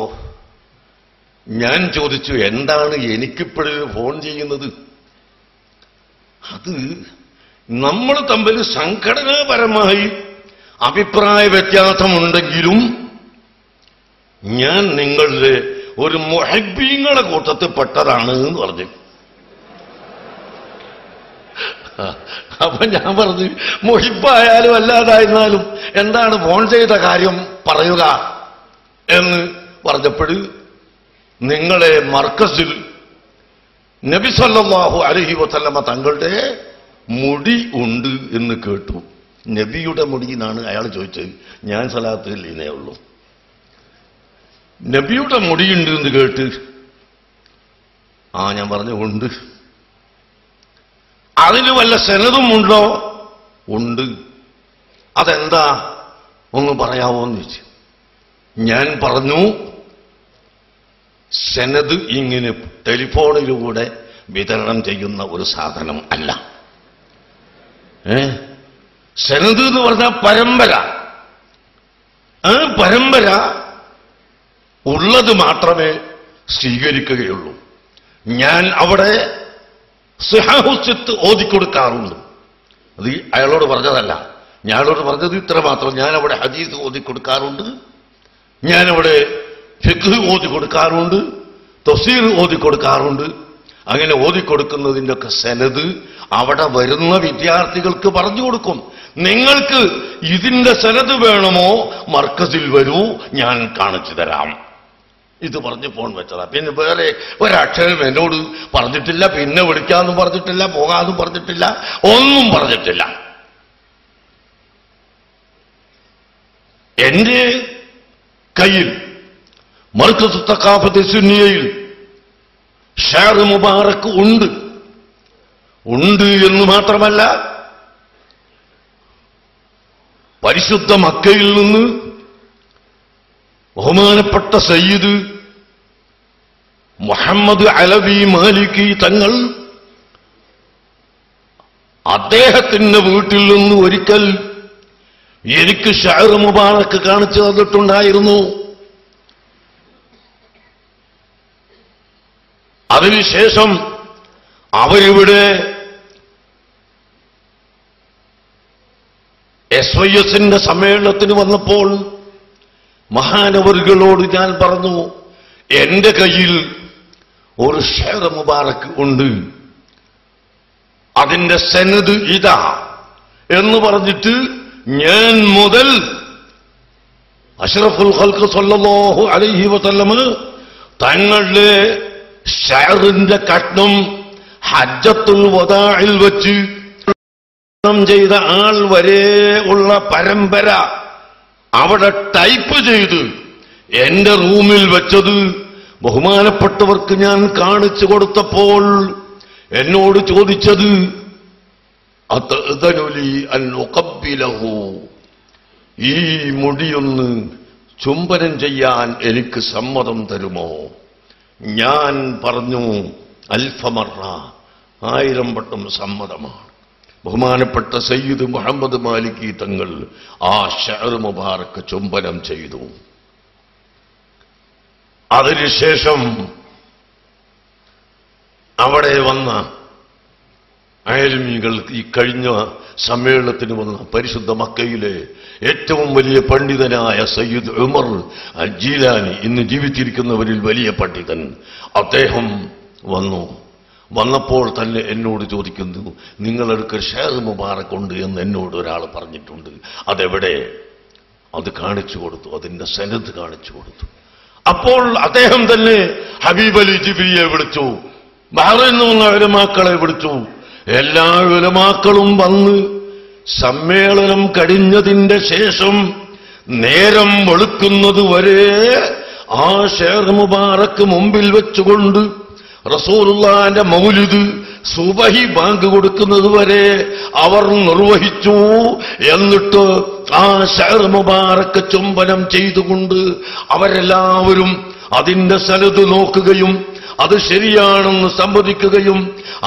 ഞാൻ ചോദിച്ചു, എന്താണ് എനിക്കിപ്പോഴും ഫോൺ ചെയ്യുന്നത്? അത് നമ്മൾ തമ്മിൽ സംഘടനാപരമായി അഭിപ്രായ വ്യത്യാസമുണ്ടെങ്കിലും ഞാൻ നിങ്ങളുടെ ഒരു മുഹബ്ബീങ്ങളെ കൂട്ടത്തിൽ പെട്ടതാണ് എന്ന് പറഞ്ഞു. അപ്പൊ ഞാൻ പറഞ്ഞു, മുഹിബായാലും അല്ലാതായിരുന്നാലും എന്താണ് ഫോൺ ചെയ്ത കാര്യം പറയുക എന്ന് പറഞ്ഞപ്പോൾ നിങ്ങളെ മർക്കസിൽ നബി സല്ലല്ലാഹു അലൈഹി വസല്ലമ തങ്ങളുടെ മുടി ഉണ്ട് എന്ന് കേട്ടു. നബിയുടെ മുടി എന്നാണ് അയാൾ ചോദിച്ചത്. ഞാൻ സലാത്തിൽ ഇനേ ഉള്ളൂ. നബിയുടെ മുടിയുണ്ട് എന്ന് കേട്ട് ഞാൻ പറഞ്ഞു ഉണ്ട്. അതിന് വല്ല സനതും ഉണ്ടോ? ഉണ്ട്. അതെന്താ ഒന്ന് പറയാമോ എന്ന് ചോദിച്ചു. ഞാൻ പറഞ്ഞു, സനത് ഇങ്ങനെ ടെലിഫോണിലൂടെ വിതരണം ചെയ്യുന്ന ഒരു സാധനം അല്ല. സനത് എന്ന് പറഞ്ഞാൽ പരമ്പര. ആ പരമ്പര ഉള്ളത് മാത്രമേ സ്വീകരിക്കുകയുള്ളൂ. ഞാൻ അവിടെ സിഹാഹുസിത്ത് ഓതിക്കൊടുക്കാറുണ്ട്. അത് അയാളോട് പറഞ്ഞതല്ല, ഞാനോട് പറഞ്ഞത് ഇത്ര മാത്രം. ഞാനവിടെ ഹദീസ് ഓതിക്കൊടുക്കാറുണ്ട്, ഞാനവിടെ ഫിഖ് ഓതിക്കൊടുക്കാറുണ്ട്, തഫ്സീർ ഓതിക്കൊടുക്കാറുണ്ട്. അങ്ങനെ ഓതിക്കൊടുക്കുന്നതിൻ്റെ ഒക്കെ സനത് അവിടെ വരുന്ന വിദ്യാർത്ഥികൾക്ക് പറഞ്ഞു കൊടുക്കും. നിങ്ങൾക്ക് ഇതിന്റെ സനത് വേണമോ മർക്കസിൽ വരൂ, ഞാൻ കാണിച്ചു തരാം. ഇത് പറഞ്ഞ് ഫോൺ വെച്ചതാ. പിന്നെ വേറെ ഒരക്ഷരം എന്നോട് പറഞ്ഞിട്ടില്ല, പിന്നെ വിളിക്കാന്നും പറഞ്ഞിട്ടില്ല, പോകാന്നും പറഞ്ഞിട്ടില്ല, ഒന്നും പറഞ്ഞിട്ടില്ല. എന്റെ കയ്യിൽ മർക്കസ് തഖാഫത്ത് സുന്നിയയിൽ ഷഅർ മുബാറക്ക് ഉണ്ട് എന്ന് മാത്രമല്ല, പരിശുദ്ധ മക്കയിൽ നിന്ന് ബഹുമാനപ്പെട്ട സയ്യിദ് മുഹമ്മദ് അലവി മാലിക്കി തങ്ങൾ അദ്ദേഹത്തിന്റെ വീട്ടിൽ നിന്ന് ഒരിക്കൽ എനിക്ക് ഷഅർ മുബാറക്ക് കാണിച്ചു തന്നിട്ടുണ്ടായിരുന്നു. അതിനുശേഷം അവരിവിടെ SYS സമ്മേളനത്തിന് വന്നപ്പോൾ മഹാനവറുകളോട് ഞാൻ പറഞ്ഞു, എന്റെ കയ്യിൽ ഒരു ഷെയർ മുബാറക്ക് ഉണ്ട്, അതിന്റെ സനദ് ഇതാ എന്ന് പറഞ്ഞിട്ട് ഞാൻ മുതൽ അഷ്റഫുൽ ഖൽഖ് സല്ലല്ലാഹു അലൈഹി വസല്ലം തങ്ങളുടെ ഷെയറിന്റെ കഷ്ണം ഹജ്ജത്തുൽ വദാഇൽ വെച്ച് ചെയ്ത ആൾ വരെ ഉള്ള പരമ്പര അവിടെ ടൈപ്പ് ചെയ്ത് എന്റെ റൂമിൽ വെച്ചത് ബഹുമാനപ്പെട്ടവർക്ക് ഞാൻ കാണിച്ചു കൊടുത്തപ്പോൾ എന്നോട് ചോദിച്ചത്, അതഅ്ദനുലി അൻ ഉഖബ്ബിലഹു, ഈ മുടിയൊന്ന് ചുംബനം ചെയ്യാൻ എനിക്ക് സമ്മതം തരുമോ? ഞാൻ പറഞ്ഞു, അൽഫമറ, 1000 വട്ടം സമ്മതമാണ്. ബഹുമാനപ്പെട്ട സയ്യിദ് മുഹമ്മദ് മാലിക്കി തങ്ങൾ ആ ഷഅർ മുബാറക്ക് ചുംബനം ചെയ്തു. അതിനുശേഷം അവിടെ വന്ന അയൽമികൾ, ഈ കഴിഞ്ഞ സമ്മേളനത്തിന് വന്ന പരിശുദ്ധ മക്കയിലെ ഏറ്റവും വലിയ പണ്ഡിതനായ സയ്യിദ് ഉമർ അൽ ജീലാനി, ഇന്ന് ജീവിച്ചിരിക്കുന്നവരിൽ വലിയ പണ്ഡിതൻ, അദ്ദേഹം വന്നപ്പോൾ തന്നെ എന്നോട് ചോദിക്കുന്നു, നിങ്ങളെടുക്ക് ഷെയർ മുബാറക്ക് ഉണ്ട് എന്ന് എന്നോട് ഒരാൾ പറഞ്ഞിട്ടുണ്ട്, അതെവിടെ? അത് കാണിച്ചു കൊടുത്തു, അതിന്റെ സനദ് കാണിച്ചു കൊടുത്തു. അപ്പോൾ അദ്ദേഹം തന്നെ ഹബീബ് അലി ജിബ്രിയെ വിളിച്ചു, ബഹ്റൈനിൽ നിന്ന് വന്ന ഉലമാക്കളെ വിളിച്ചു. എല്ലാ ഉലമാക്കളും വന്ന് സമ്മേളനം കഴിഞ്ഞതിന്റെ ശേഷം നേരം വെളുക്കുന്നത് വരെ ആ ഷെയർ മുബാറക്ക് മുമ്പിൽ വെച്ചുകൊണ്ട് റസൂലുള്ളാഹിന്റെ മൗലിദ് സുബഹി ബാങ്ക് കൊടുക്കുന്നത് വരെ അവർ നിർവഹിച്ചു. എന്നിട്ട് ആ ഷെയർ മുബാറക്ക് ചുംബനം ചെയ്തുകൊണ്ട് അവരെല്ലാവരും അതിന്റെ സനദ് നോക്കുകയും അത് ശരിയാണെന്ന് സമ്മതിക്കുകയും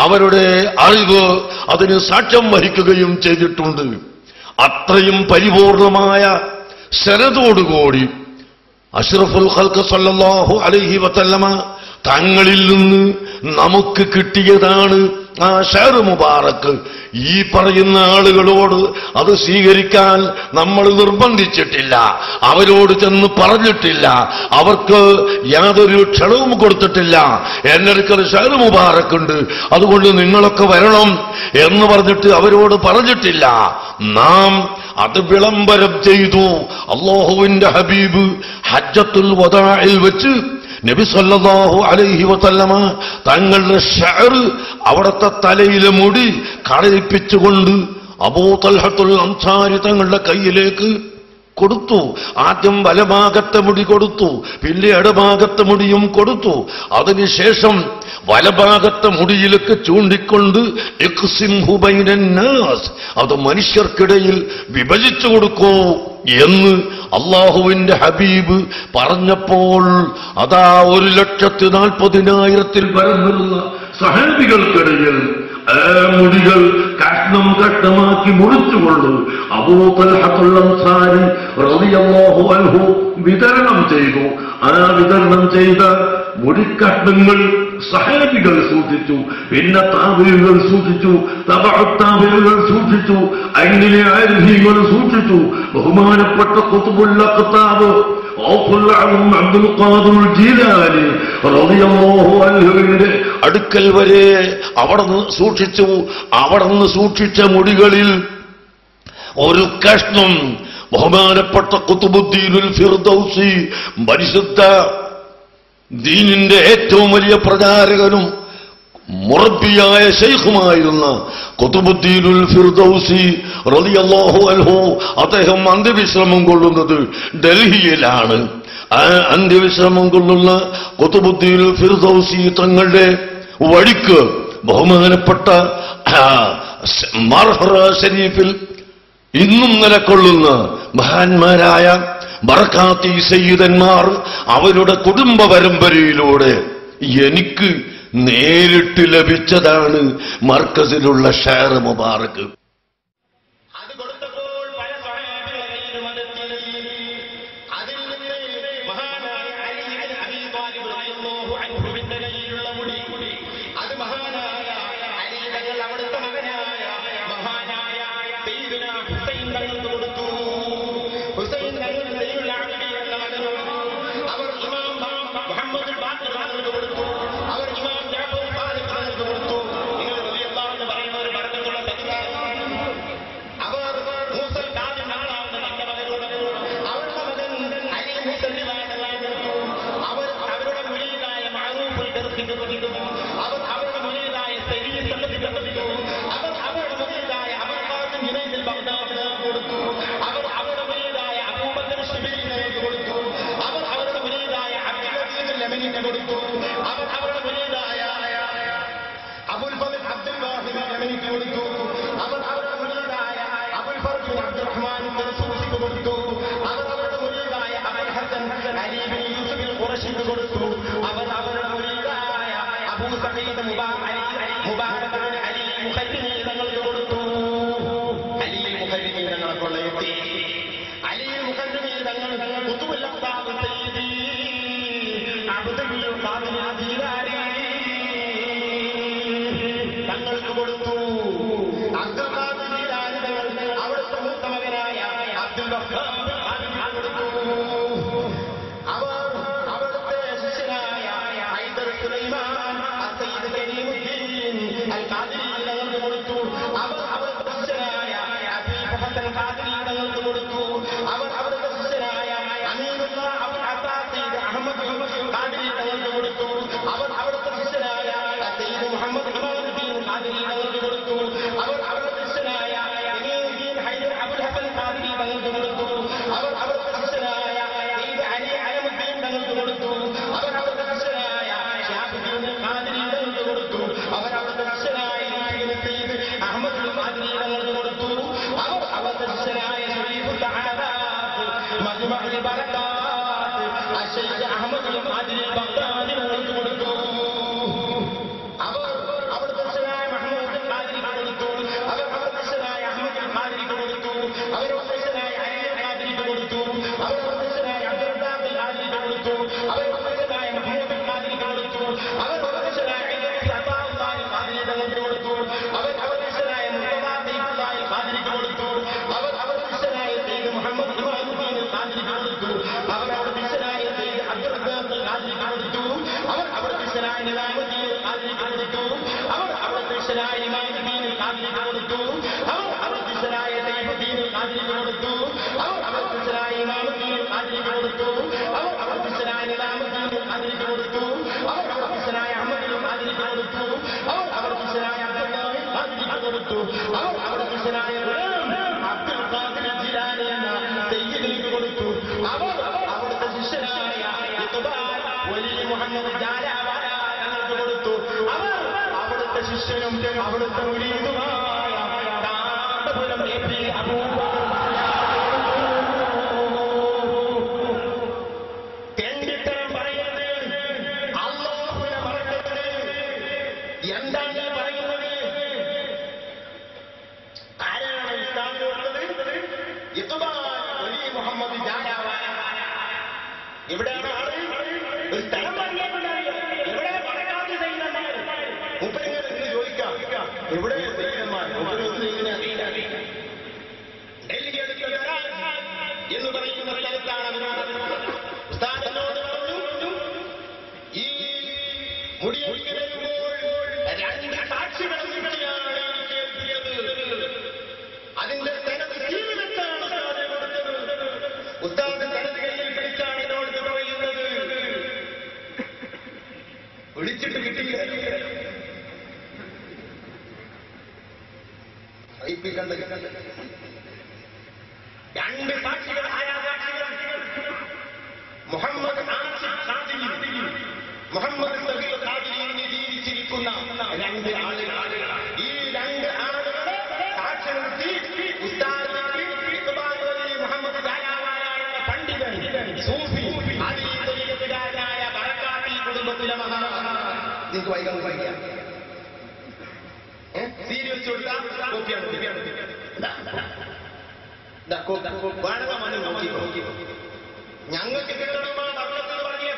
അവരുടെ അറിവ് അതിന് സാക്ഷ്യം വഹിക്കുകയും ചെയ്തിട്ടുണ്ട്. അത്രയും പരിപൂർണമായ സനദോടുകൂടി അഷ്റഫുൽ ഖൽഖ് സല്ലല്ലാഹു അലൈഹി വസല്ലമ തങ്ങളിൽ നിന്ന് നമുക്ക് കിട്ടിയതാണ് ആ ഷെയർ മുബാറക്ക്. ഈ പറയുന്ന ആളുകളോട് അത് സ്വീകരിക്കാൻ നമ്മൾ നിർബന്ധിച്ചിട്ടില്ല, അവരോട് ചെന്ന് പറഞ്ഞിട്ടില്ല, അവർക്ക് യാതൊരു ക്ഷണവും കൊടുത്തിട്ടില്ല. എന്നൊരിക്കൽ ഷെയർ മുബാറക്കുണ്ട്, അതുകൊണ്ട് നിങ്ങളൊക്കെ വരണം എന്ന് പറഞ്ഞിട്ട് അവരോട് പറഞ്ഞിട്ടില്ല. നാം അത് വിളംബരം ചെയ്തു. അല്ലാഹുവിന്റെ ഹബീബ് ഹജ്ജത്തുൽ വദാഇൽ വെച്ച് നബി സല്ലല്ലാഹു അലൈഹി വസല്ലമ തങ്ങളുടെ ഷഅർ, അവിടുത്തെ തലയിലെ മുടി കളയിപ്പിച്ചുകൊണ്ട് അബൂ തൽഹത്തുൽ അൻസാരി തങ്ങളുടെ കയ്യിലേക്ക് കൊടുത്തു. ആദ്യം വലഭാഗത്തെ മുടി കൊടുത്തു, പിന്നെ ഇടഭാഗത്തെ മുടിയും കൊടുത്തു. അതിനുശേഷം വലഭാഗത്തെ മുടിയിലേക്ക് ചൂണ്ടിക്കൊണ്ട് ഇഖ്സിംഹു ബൈനന്നാസ്, അത് മനുഷ്യർക്കിടയിൽ വിഭജിച്ചു കൊടുക്കൂ എന്ന് അല്ലാഹുവിന്റെ ഹബീബ് പറഞ്ഞപ്പോൾ അതാ 1,40,000 വരുന്ന സഹാബികൾക്കിടയിൽ മുടികൾ കഷ്ണം കഷ്ണമാക്കി മുറിച്ചുകൊണ്ട് അബൂ തൽഹത്തുൽ അൻസാരി റളിയല്ലാഹു അൻഹു വിതരണം ചെയ്തു. ആ വിതരണം ചെയ്ത മുടിക്കഷ്ണങ്ങൾ സഹാബികൾ സൂക്ഷിച്ചു, പിന്നെ താബിഈകൾ സൂക്ഷിച്ചു, തബഅത്താബിഈകൾ സൂക്ഷിച്ചു, അങ്ങനെ ആരിഫീങ്ങൾ സൂക്ഷിച്ചു. ബഹുമാനപ്പെട്ട ഖുത്ബുൽ അഖ്താബ് അബ്ദുൽ ഖാദിർ ജീലാനി റളിയല്ലാഹു അൻഹുവിന്റെ അടുക്കൽ വരെ അവിടെ സൂക്ഷിച്ചു. അവിടെ നിന്ന് സൂക്ഷിച്ച മുടികളിൽ ഒരു കഷ്ണം ബഹുമാനപ്പെട്ട ഖുത്ബുദ്ദീനുൽ ഫിർദൗസി, പരിശുദ്ധ ദീനിന്റെ ഏറ്റവും വലിയ പ്രചാരകനും മുറബ്ബിയായ ശൈഖുമായിരുന്ന ഖുത്ബുദ്ദീനുൽ ഫിർദൗസി റളിയല്ലാഹു അൻഹു, അദ്ദേഹം അന്ത്യവിശ്രമം കൊള്ളുന്നത് ഡൽഹിയിലാണ്. ആ അന്ത്യവിശ്രമം കൊള്ളുന്ന ഖുത്ബുദ്ദീനുൽ ഫിർദൗസി തങ്ങളുടെ വഴിക്ക് ബഹുമാനപ്പെട്ട മർഹറ ഷരീഫിൽ ഇന്നും നിലകൊള്ളുന്ന മഹാന്മാരായ ബറകാത്തി സയ്യിദന്മാർ അവരുടെ കുടുംബ പരമ്പരയിലൂടെ എനിക്ക് നേരിട്ട് ലഭിച്ചതാണ് മർക്കസിലുള്ള ഷെയർ മുബാറക്ക്.
അത് കൊടുത്തപ്പോൾ പല സഹാബികളെയും അതിൽ നിന്ന് മഹാനായ അലി ഇബ്നു അബീ ത്വാലിബ് റളിയല്ലാഹു അൻഹുവിന്റെ കയ്യിലുള്ള മുടി, അത് മഹാനായ അലി തങ്ങൾ അവിടുത്തെ മകനായ മഹാനായ സയ്യിദുനാ ഹുസൈൻ തങ്ങൾക്ക് കൊടുത്തു. സംഘടിപ്പിക്കുന്നു. അവർ അവരുടെ മുന്നിലായ സൈനിക സംഘടിപ്പിക്കുന്നു. അവർ അവരുടെ മുന്നിലായ അബൂബക്കർ യുനൈറ്റഡ് ബഗ്ദാദ് കൊടുത്തു. അവർ അവരുടെ മുന്നിലായ അബൂബക്കർ ശിബിലിനെ കൊടുത്തു. അവർ അവരുടെ മുന്നിലായ അബ്ദുൽ അസീസ് യമനിക്ക് കൊടുത്തു. അവർ അവരുടെ മുന്നിലായ അബുൽ ഫദ്ൽ അബ്ദുൽ വാഹിദ് യമനിക്ക് കൊടുത്തു. അവർ അവരുടെ മുന്നിലായ അബുൽ ഫർജ് അബ്ദുൽ റഹ്മാൻ ദർസൂസിക്ക് കൊടുത്തു. അവർ അവരുടെ മുന്നിലായ അബുൽ ഹസൻ അലി ബിൻ യൂസുഫ് ഖുറശിക്ക് കൊടുത്തു. അവർ അവരുടെ മുന്നിലായ അബൂ സഈദ് മുബാറക് അലി മുഖദ്ദിമി തങ്ങൾക്ക് കൊടുത്തു. അലി മുഖദ്ദിമി തങ്ങളെ കൊള്ളയെത്തി. അലി മുഖദ്ദിമി തങ്ങൾ ഖുതുബുൽ അഖ്താബ് സയ്യിദി അബ്ദുൽ ഖാദിർ ജീലാനി തങ്ങൾക്ക് കൊടുത്തു. അബ്ദുൽ ഖാദിർ ജീലാനി തങ്ങൾ അവിടുത്തെ മൂത്ത മകനായ അബ്ദുൽ വഹാബ് കൊടുത്തു. അവർ അവിടുത്തെ ശിഷ്യനായ ഹൈദർ സുലൈമാൻ സയ്യിദ് കരീമുദ്ദീൻ അൽ ഖാദിരി തങ്ങൾക്ക് കൊടുത്തു. അവർ അവരുടെ ശിഷ്യനായ അബീബ് ഹസൻ ഖാദിരി തങ്ങൾക്ക് കൊടുത്തു. അവർ അവരുടെ ശിഷ്യനായ അമീറുല്ലാഹ് അബുൽ അസാദ് അഹ്മദ് ഖാദിരി തങ്ങൾക്ക് കൊടുത്തു. അവർ അവിടുത്തെ ശിഷ്യനായ സയ്യിദ് മുഹമ്മദ് ഇമാമുദ്ദീൻ ഖാദിരി തങ്ങൾക്ക് കൊടുത്തു. അവർ അവരുടെ ശിഷ്യനായ ഇമാമുദ്ദീൻ ഹൈദർ അബുൽ ഹസൻ ഖാദിരി തങ്ങൾക്ക് കൊടുത്തു. അവർ അവരുടെ ശിഷ്യനായ സയ്യിദ് അലി അലമുദ്ദീൻ തങ്ങൾക്ക് കൊടുത്തു. അവർ അവരുടെ ശിഷ്യനായ ഷാഫിഉദ്ദീൻ ഖാദിരി തങ്ങൾക്ക് കൊടുത്തു. അവർ അവരുടെ ശിഷ്യനായ സയ്യിദ് അഹ്മദ് ഖാദിരി തങ്ങൾക്ക് കൊടുത്തു. അവർ അവരുടെ ശിഷ്യനായ ശരീഫുൽ സഅദാത്ത് മജ്മഉൽ ബറകാത്ത് അശൈഖ് അഹ്മദ് ഖാദിരി ബഗ്ദാദി തങ്ങൾക്ക് കൊടുത്തു. അവർ അവരുടെ ശിഷ്യനായ മഹ്മൂദ് ഖാദിരി കൊടുത്തു. അവർ അവരുടെ ശിഷ്യനായ അഹ്മദ് ഖാദിരി കൊടുത്തു. അവരുടെ ശിഷ്യനായ അലി ഖാദിരി കൊടുത്തു. അവരുടെ ശിഷ്യനായ അബ്ദുൽ ഖാദിരി കൊടുത്തു. അവരുടെ ശിഷ്യനായ മഹ്മൂദ് ഖാദിരി കൊടുത്തു. അവരുടെ ശിഷ്യനായ അത്താഉല്ലാഹി ഖാദിരി തങ്ങൾക്ക് കൊടുത്തു. അവർ അവരുടെ ശിഷ്യനായ മുസ്തഫാ സയ്യിദുല്ലാഹി ഖാദിരി കൊടുത്തു. അവർ അവരുടെ ശിഷ്യനായ സയ്യിദ് മുഹമ്മദ് ഇമാമുദ്ദീൻ ഖാദിരി കൊടുത്തു. അവർ അവരുടെ ശിഷ്യനായ സയ്യിദ് അബ്ദുൽ റസാഖ് ഖാദിരി കൊടുത്തു. അവർ അവരുടെ ശിഷ്യനായ നിസാമുദ്ദീൻ ഖാദിരി കൊടുത്തു. അവർ അവരുടെ ശിഷ്യനായ ഇമാമുദ്ദീൻ ഖാദിരി കൊടുത്തു. അവർ അവരുടെ ശിഷ്യനായ സൈഫുദ്ദീൻ ഖാദിരി കൊടുത്തു. അവർ അവരുടെ ശിഷ്യനായ ഇമാമുദ്ദീൻ ഖാദിരി കൊടുത്തു. അവർ അവരുടെ ശിഷ്യനായ നിസാമുദ്ദീൻ ഖാദിരി കൊടുത്തു. അവർ അവരുടെ ശിഷ്യനായ അഹ്മദ് ഖാദിരി കൊടുത്തു. അവർ അവരുടെ ശിഷ്യനായ അബ്ദുല്ലാഹി ഖാദിരി കൊടുത്തു. അവർ അവരുടെ ശിഷ്യനായ അബ്ദുൽ ഖാദിർ ജീലാനി എന്ന സയ്യിദിന് കൊടുത്തു. അവർ അവിടുത്തെ ശിഷ്യനായ ഇഖ്ബാൽ വലി മുഹമ്മദ് ജാലാവാല തങ്ങൾക്ക് കൊടുത്തു. അവർ അവിടുത്തെ ശിഷ്യനും അവിടുത്തെ മുരീദുമായ കാന്തപുരം എപി അബൂബക്കർ തെണ്ടിത്തരം പറയരുത്. അല്ലാഹുവിനെ മറക്കരുത്. എന്താണ് പറയുന്നത്? ആരാണ് ഇസ്ലാമിൽ വന്നത്? ഇഖ്ബാൽ വലി മുഹമ്മദ് ജാലാവാല. എവിടെയാണ് ആള്? ഒരു സ്ഥലം പറഞ്ഞിട്ടുണ്ടാവില്ല. എവിടെ പറക്കാത്ത സൈന്യന്മാർ? മുപ്പരിങ്ങനെ നിന്ന് ചോദിക്കാം, എവിടെ സൈന്യന്മാർ? ഡൽഹി അടുത്ത എന്ന് പറയുന്ന സ്ഥലത്താണ് ഉസ്താദിനോട് പറഞ്ഞു, ഈ മുടിയൊഴിക്ക് വരുമ്പോൾ രണ്ട് സാക്ഷികളെ വിളിയാണ് എനിക്ക് എത്തിയത്. അതിന്റെ തനത് ജീവിതത്താണ് ഉസ്താദ് കൊടുത്തത്. ഉസ്താദ് തനത് കയ്യിൽ പിടിച്ചാണ് എന്നോട് പറയുന്നത്. വിളിച്ചിട്ട് കിട്ടിയില്ല. രണ്ട് സാക്ഷികൾ. ആരാ സാക്ഷികൾ? മുഹമ്മദ് ആസിഫ് ഖാദിരി, മുഹമ്മദ് സഗീർ ഖാദിരി എന്ന് ജീവിച്ചിരിക്കുന്ന രണ്ട് ആളുകൾ. ഈ രണ്ട് ആളുകളെ സാക്ഷി നിർത്തി ഉസ്താദ് ഇഖ്ബാൽ വലി മുഹമ്മദ് ജാലാവാല എന്ന പണ്ഡിതൻ സൂഫി ആദികാരനായ ബറക്കാത്തി കുടുംബത്തിലെ മഹാ. നിങ്ങൾക്ക് വൈകാൻ വൈകാം സീരിയസ് കൊടുത്താൽ കോപ്പിയാണ്. ഞങ്ങൾക്ക് കിട്ടണമാ തങ്ങൾക്ക് പറഞ്ഞേ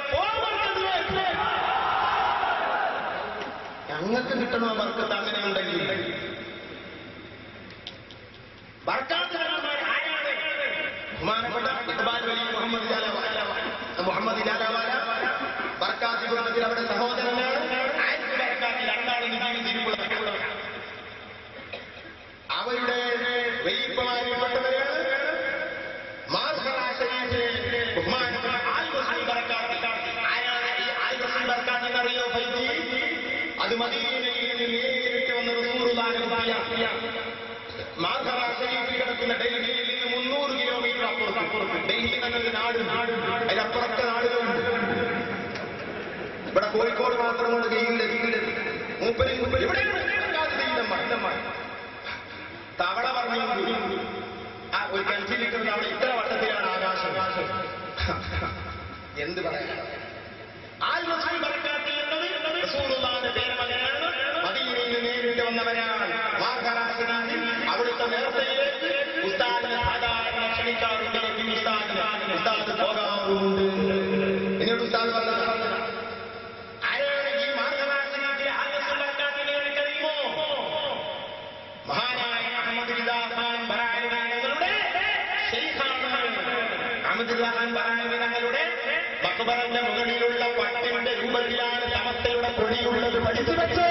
ഞങ്ങൾക്ക് കിട്ടണോ ബർക്കത്ത്? അങ്ങനെ ഉണ്ടെങ്കിൽ ബർക്കാത്തുകാരന്മാർ ആരാണ്? ബഹുമാനപ്പെട്ട ഇഖ്ബാൽ വലി മുഹമ്മദ് ജാലാവാല ബർക്കാത്ത് കുടുംബത്തിൽ അവരുടെ സഹോദരനാണ്. ആയിരത്തി ബർക്കാത്തിൽ രണ്ടാളിന് ജീവിച്ചിരിക്കുന്നത്. അവരുടെ വലിയപ്പമാരിൽപ്പെട്ടവരാണ്. ബഹുമാനപ്പെട്ട ആൽ ബർക്കാത്ത്. ആരാണ് ഈ ആൽ ബർക്കാത്ത് എന്നറിയോ? അത് മദീനയിൽ നേരിട്ട് വന്ന റസൂലുള്ളാഹിയെ മാർഹറ ഷരീഫിൽ കിടക്കുന്ന ഡൽഹിയിൽ നിന്ന് 300 കിലോമീറ്റർ അപ്പുറത്ത്. ഡൽഹി എന്നൊരു നാട്, അതിനപ്പുറത്തെ നാടുകളുണ്ട്. ഇവിടെ കോഴിക്കോട് മാത്രമുള്ള മൂപ്പരി ഇവിടെ തവള പറഞ്ഞു ഒരു കഞ്ചിലിട്ടുണ്ട് അവിടെ ഇത്ര വട്ടത്തിലാണ് ആകാശം. എന്ത് പറയാൻ മദീനയിൽ നേരിട്ട് വന്നവരാണ്. അവിടുത്തെ നേരത്തെയിലേക്ക് ഉസ്താദിനെ സാധാരണ ക്ഷണിക്കാറുണ്ട്. ഉസ്താദ് പോകാറുണ്ട്. എന്നോട് ഉസ്താദ് പറഞ്ഞ ആരാണ് ഈ മാർഗദാസനാഥിലെ ആലസ്യമാക്കാത്തിനെ എനിക്കറിയുമോ? മഹാനായ അഹമ്മദുല്ലാ ഖാൻ ബറാനി തങ്ങളുടെ ശൈഖാണ്. അഹമ്മദുല്ലാ ഖാൻ ബറാനി തങ്ങളുടെ മക്ബറന്റെ മുകളിലുള്ള പട്ടിന്റെ രൂപത്തിലാണ് സമസ്തയുടെ കൊടിയുള്ളത്. പഠിച്ചു വെച്ചോ?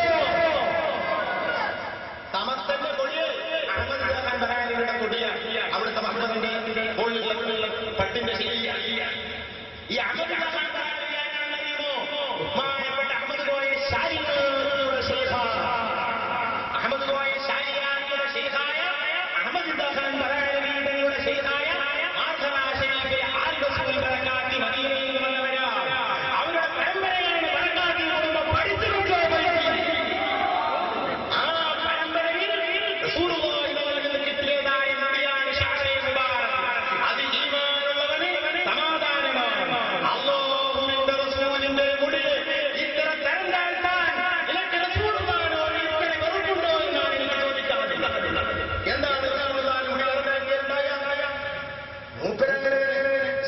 സമസ്തന്റെ കൊടിയെ അഹമ്മദുല്ലാ ഖാൻ ബറാനിയുടെ കൊടിയാണ്. അവിടുത്തെ മക്ബറന്റെ മുകളിലുള്ള പട്ടിന്റെ ശൈലിയാണ്. ഈ അഹമ്മദുല്ലാ ഖാൻ ബറാനിയാണെന്നറിയുമോ? ബഹുമാനപ്പെട്ട അഹമ്മദ് കോയ ശാരിയുടെ ശൈഖാണ്. അഹമ്മദ് കോയ ശാരിയുടെ ശൈഖായ അഹമ്മദുല്ലാ ഖാൻ ബറാനിയുടെ ശൈഖായ മാർഹറ ഷരീഫിലെ ആൽ റസൂൽ ബറകാത്തി മദീനയിൽ വന്നവരാണ്. അവരുടെ പരമ്പരയാണ് ബറകാത്തി കുടുംബം. പഠിച്ചിട്ടുണ്ടോ? ആ പരമ്പരയിൽ റസൂലുള്ളാഹി തആലയുടെ മുടിയാണ് ഷഅറേ മുബാറക്. അത് ഈമാനുള്ളവന് സമാധാനമാണ്. അല്ലാഹുവിന്റെ റസൂലിന്റെ മുടിയെ ഇത്ര തരം താഴ്ത്താൻ എനിക്ക് റസൂലുള്ളാഹിനോ ഇത്ര വെറുപ്പുണ്ടോ എന്നാണ് എനിക്ക് ചോദിക്കാറുള്ളത്. എന്താണ് റസൂലുള്ളാഹി മുടി വളർത്താൻ മൂപ്പരങ്ങനെ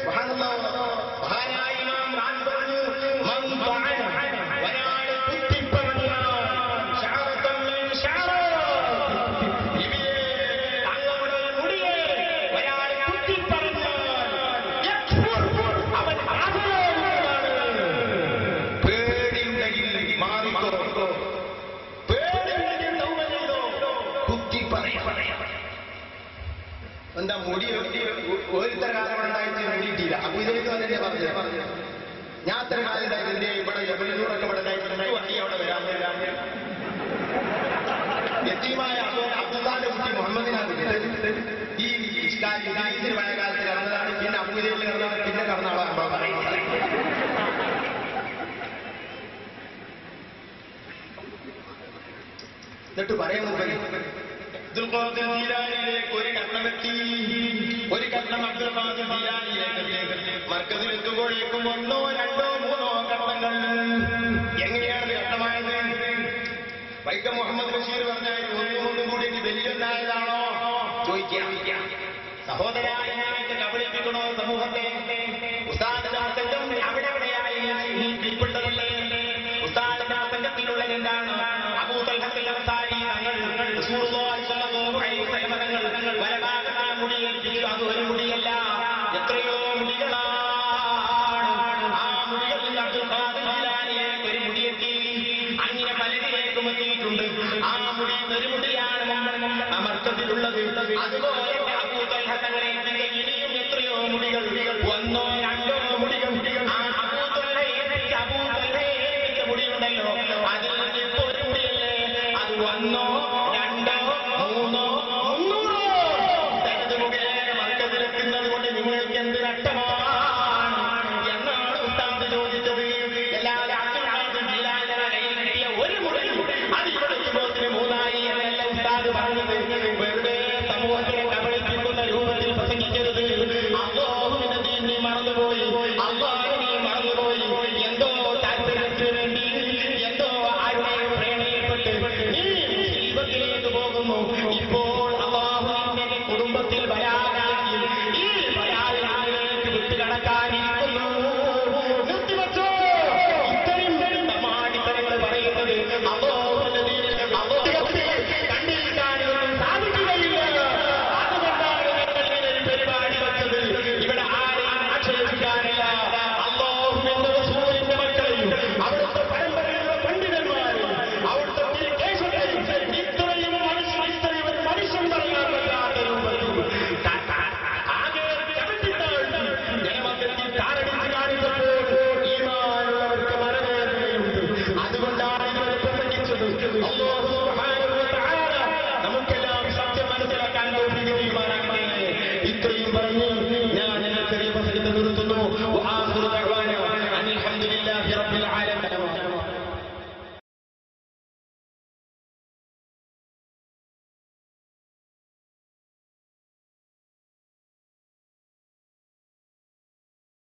മഹാനായ ഇമാം റാൻ പറഞ്ഞു, മൻ തഅന ഒരാൾ കുത്തിപ്പറഞ്ഞാൽ ശഅറതൻ മിൻ ശഅറ തങ്ങളുടെ മുടിയെ ഒരാൾ കുത്തിപ്പറഞ്ഞാൽ യക്ഫുർ അവൻ ആദരവുള്ളവനാണ്. പേടിയുണ്ടെങ്കിൽ മാറിക്കോ, പേടിയുണ്ടെങ്കിൽ തൗബ ചെയ്തോ. കുത്തിപ്പറയാം. എന്താ മുടി ഒരുത്തര കാലം ഉണ്ടായിട്ട് മുടിയിട്ടില്ല. അപ്പൊ ഇതിലേക്ക് തന്നെ പറഞ്ഞു ഞാൻ അത്ര കാലം ഉണ്ടായിട്ടുണ്ട്. ഇവിടെ എവിടെയൂടൊക്കെ ഇവിടെ ഉണ്ടായിട്ടുണ്ട്. വണ്ടി അവിടെ വരാൻ യതീമായ അബ്ദുല്ലാന്റെ കുട്ടി മുഹമ്മദിനാണ് ഈ ഇതിന് പഴയ കാലത്തിൽ ഇറങ്ങുന്നതാണ്. പിന്നെ അബൂജയിൽ ഇറങ്ങാൻ പിന്നെ കടന്നാളാണ്. എന്നിട്ട് പറയുന്നു അബ്ദുൽ ഖാദിർ ജീലാനിയിലേക്ക് ഒരു കണ്ണമെത്തി. ഒരു കണ്ണം അബ്ദുൽ ഖാദിർ ജീലാനിയിലേക്ക് മർക്കസിൽ എത്തുമ്പോഴേക്കും 1, 2, 3 കണ്ണങ്ങൾ. എങ്ങനെയാണ് കണ്ണമായത്? വൈക്കം മുഹമ്മദ് ബഷീർ പറഞ്ഞാൽ ഒന്നും കൂടി വലിയൊന്നായതാണോ ചോദിക്കാം. സഹോദരായിട്ട് കബളിപ്പിക്കണോ സമൂഹത്തെ?